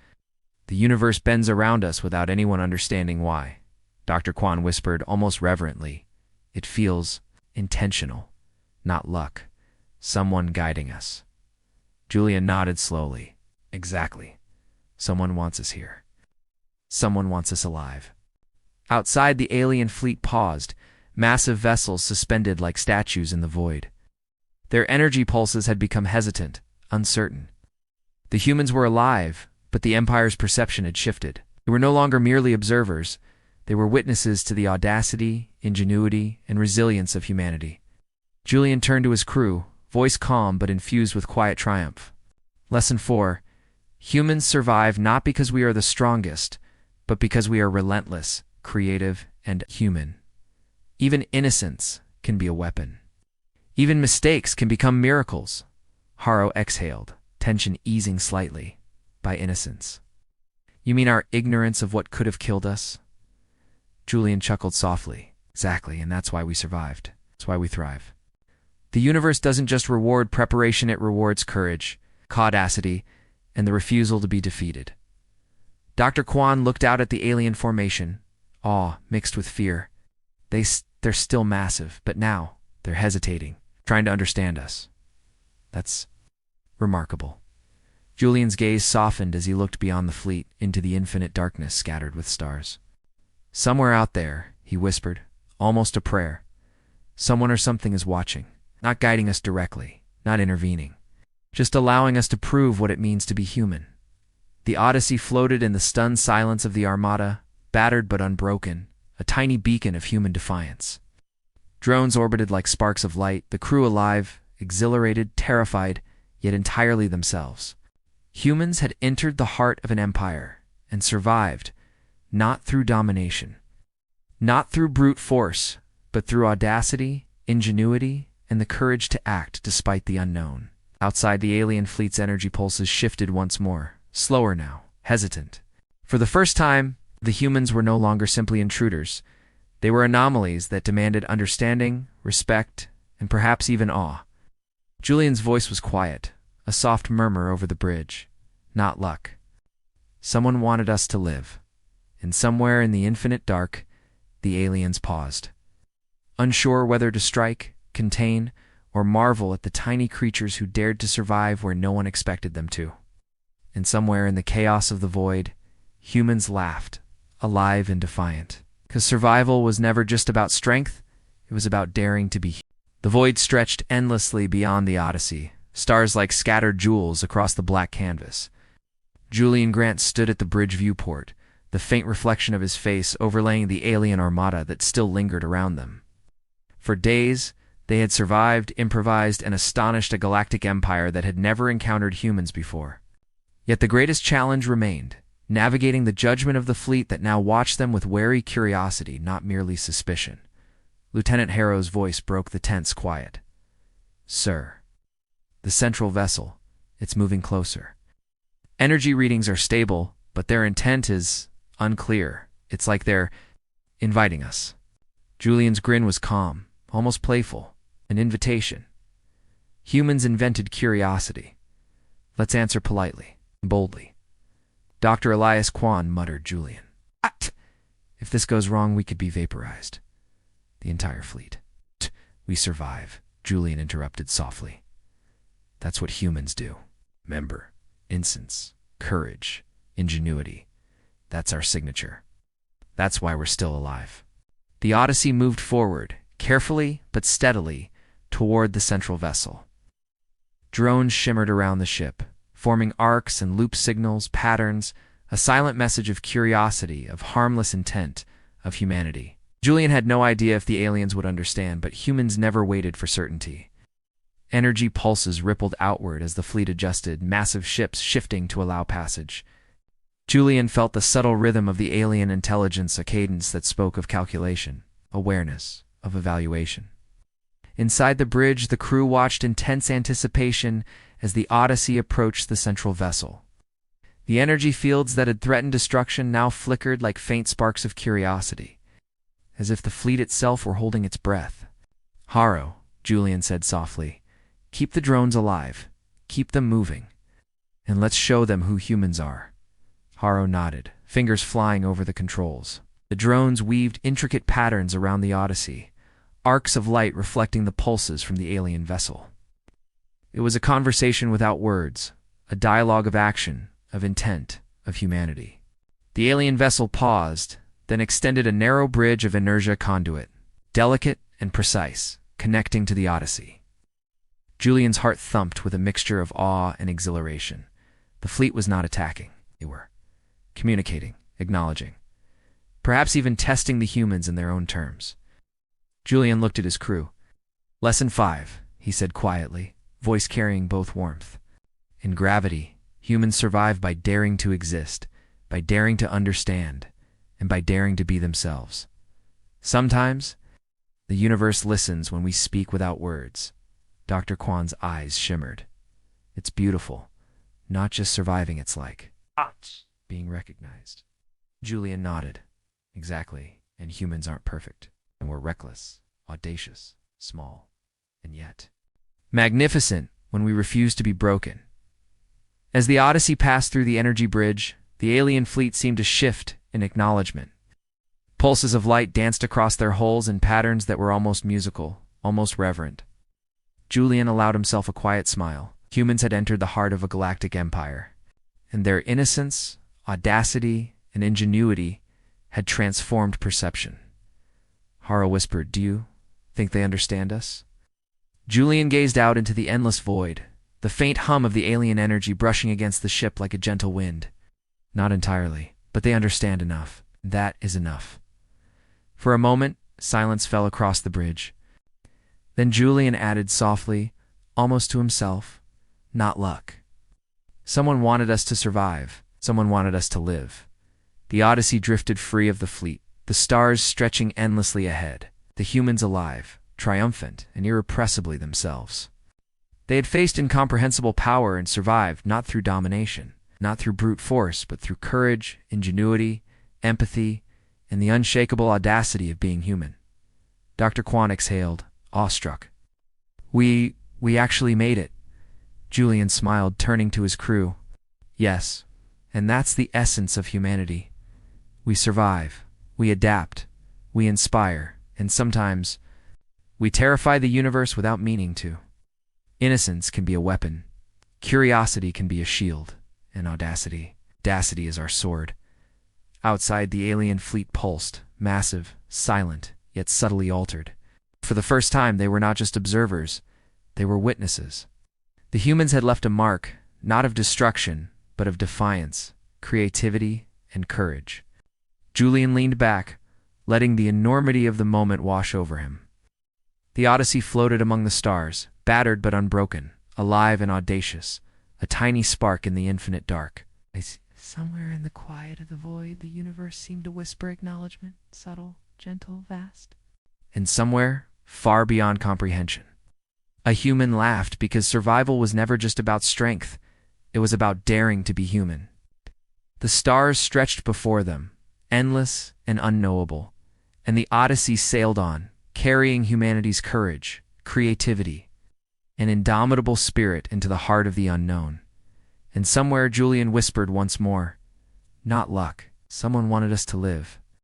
the universe bends around us without anyone understanding why." Dr. Kwan whispered almost reverently, "It feels intentional, not luck. Someone guiding us." Julian nodded slowly. "Exactly. Someone wants us here. Someone wants us alive." Outside, the alien fleet paused, massive vessels suspended like statues in the void. Their energy pulses had become hesitant, uncertain. The humans were alive, but the Empire's perception had shifted. They were no longer merely observers. They were witnesses to the audacity, ingenuity, and resilience of humanity. Julian turned to his crew, voice calm but infused with quiet triumph. Lesson 4. Humans survive not because we are the strongest, but because we are relentless, creative, and human. Even innocence can be a weapon. Even mistakes can become miracles. Haro exhaled, tension easing slightly. By innocence. "You mean our ignorance of what could have killed us?" Julian chuckled softly. "Exactly, and that's why we survived. That's why we thrive. The universe doesn't just reward preparation, it rewards courage, audacity, and the refusal to be defeated. Dr. Kwan looked out at the alien formation, awe mixed with fear. They're still massive, but now they're hesitating, trying to understand us. That's remarkable. Julian's gaze softened as he looked beyond the fleet into the infinite darkness scattered with stars. Somewhere out there, he whispered, almost a prayer. Someone or something is watching, not guiding us directly, not intervening, just allowing us to prove what it means to be human. The Odyssey floated in the stunned silence of the Armada, battered but unbroken, a tiny beacon of human defiance. Drones orbited like sparks of light, the crew alive, exhilarated, terrified, yet entirely themselves. Humans had entered the heart of an empire and survived, not through domination, not through brute force, but through audacity, ingenuity, and the courage to act despite the unknown. Outside, the alien fleet's energy pulses shifted once more, slower now, hesitant. For the first time, the humans were no longer simply intruders. They were anomalies that demanded understanding, respect, and perhaps even awe. Julian's voice was quiet, a soft murmur over the bridge. Not luck. Someone wanted us to live. And somewhere in the infinite dark, the aliens paused. Unsure whether to strike, contain, or marvel at the tiny creatures who dared to survive where no one expected them to. And somewhere in the chaos of the void, humans laughed, alive and defiant. Because survival was never just about strength, it was about daring to be human. The void stretched endlessly beyond the Odyssey, stars like scattered jewels across the black canvas. Julian Grant stood at the bridge viewport, the faint reflection of his face overlaying the alien armada that still lingered around them. For days, they had survived, improvised, and astonished a galactic empire that had never encountered humans before. Yet the greatest challenge remained, navigating the judgment of the fleet that now watched them with wary curiosity, not merely suspicion. Lieutenant Harrow's voice broke the tense quiet. "Sir, the central vessel, it's moving closer. Energy readings are stable, but their intent is unclear. It's like they're inviting us." Julian's grin was calm, almost playful, an invitation. Humans invented curiosity. Let's answer politely, boldly. Dr. Elias Kwan muttered. Julian. "What? If this goes wrong, we could be vaporized. The entire fleet." "We survive," Julian interrupted softly. "That's what humans do. Remember, innocence, courage, ingenuity. That's our signature. That's why we're still alive." The Odyssey moved forward, carefully but steadily, toward the central vessel. Drones shimmered around the ship, forming arcs and loop signals, patterns, a silent message of curiosity, of harmless intent, of humanity. Julian had no idea if the aliens would understand, but humans never waited for certainty. Energy pulses rippled outward as the fleet adjusted, massive ships shifting to allow passage. Julian felt the subtle rhythm of the alien intelligence, a cadence that spoke of calculation, awareness, of evaluation. Inside the bridge, the crew watched in tense anticipation as the Odyssey approached the central vessel. The energy fields that had threatened destruction now flickered like faint sparks of curiosity, as if the fleet itself were holding its breath. "Harrow," Julian said softly, "keep the drones alive, keep them moving, and let's show them who humans are." Harrow nodded, fingers flying over the controls. The drones weaved intricate patterns around the Odyssey, arcs of light reflecting the pulses from the alien vessel. It was a conversation without words, a dialogue of action, of intent, of humanity. The alien vessel paused, then extended a narrow bridge of inertia conduit, delicate and precise, connecting to the Odyssey. Julian's heart thumped with a mixture of awe and exhilaration. The fleet was not attacking. They were communicating, acknowledging, perhaps even testing the humans in their own terms. Julian looked at his crew. "Lesson 5, he said quietly, voice carrying both warmth. "In gravity, humans survive by daring to exist, by daring to understand, and by daring to be themselves. Sometimes, the universe listens when we speak without words." Dr. Kwan's eyes shimmered. "It's beautiful. Not just surviving, it's like being recognized." Julian nodded. "Exactly, and humans aren't perfect, and we're reckless, audacious, small, and yet magnificent when we refuse to be broken." As the Odyssey passed through the energy bridge, The alien fleet seemed to shift in acknowledgement. Pulses of light danced across their hulls in patterns that were almost musical, almost reverent. Julian allowed himself a quiet smile. Humans had entered the heart of a galactic empire, and their innocence, audacity, and ingenuity had transformed perception. Hara whispered, "Do you think they understand us?" Julian gazed out into the endless void, the faint hum of the alien energy brushing against the ship like a gentle wind. Not entirely, but they understand enough. That is enough. For a moment, silence fell across the bridge. Then Julian added softly, almost to himself, "Not luck. Someone wanted us to survive. Someone wanted us to live." The Odyssey drifted free of the fleet, the stars stretching endlessly ahead, the humans alive, triumphant and irrepressibly themselves. They had faced incomprehensible power and survived not through domination, not through brute force, but through courage, ingenuity, empathy, and the unshakable audacity of being human. Dr. Quan exhaled, awestruck. We actually made it." Julian smiled, turning to his crew. "Yes, and that's the essence of humanity. We survive, we adapt, we inspire, and sometimes we terrify the universe without meaning to. Innocence can be a weapon, curiosity can be a shield, and audacity is our sword." Outside, the alien fleet pulsed, massive, silent, yet subtly altered. For the first time, they were not just observers, they were witnesses. The humans had left a mark, not of destruction, but of defiance, creativity, and courage. Julian leaned back, letting the enormity of the moment wash over him. The Odyssey floated among the stars, battered but unbroken, alive and audacious, a tiny spark in the infinite dark. Somewhere in the quiet of the void, the universe seemed to whisper acknowledgement, subtle, gentle, vast. And somewhere, far beyond comprehension, a human laughed, because survival was never just about strength, it was about daring to be human. The stars stretched before them, endless and unknowable, and the Odyssey sailed on, carrying humanity's courage, creativity, and indomitable spirit into the heart of the unknown. And somewhere Julian whispered once more, "Not luck. Someone wanted us to live."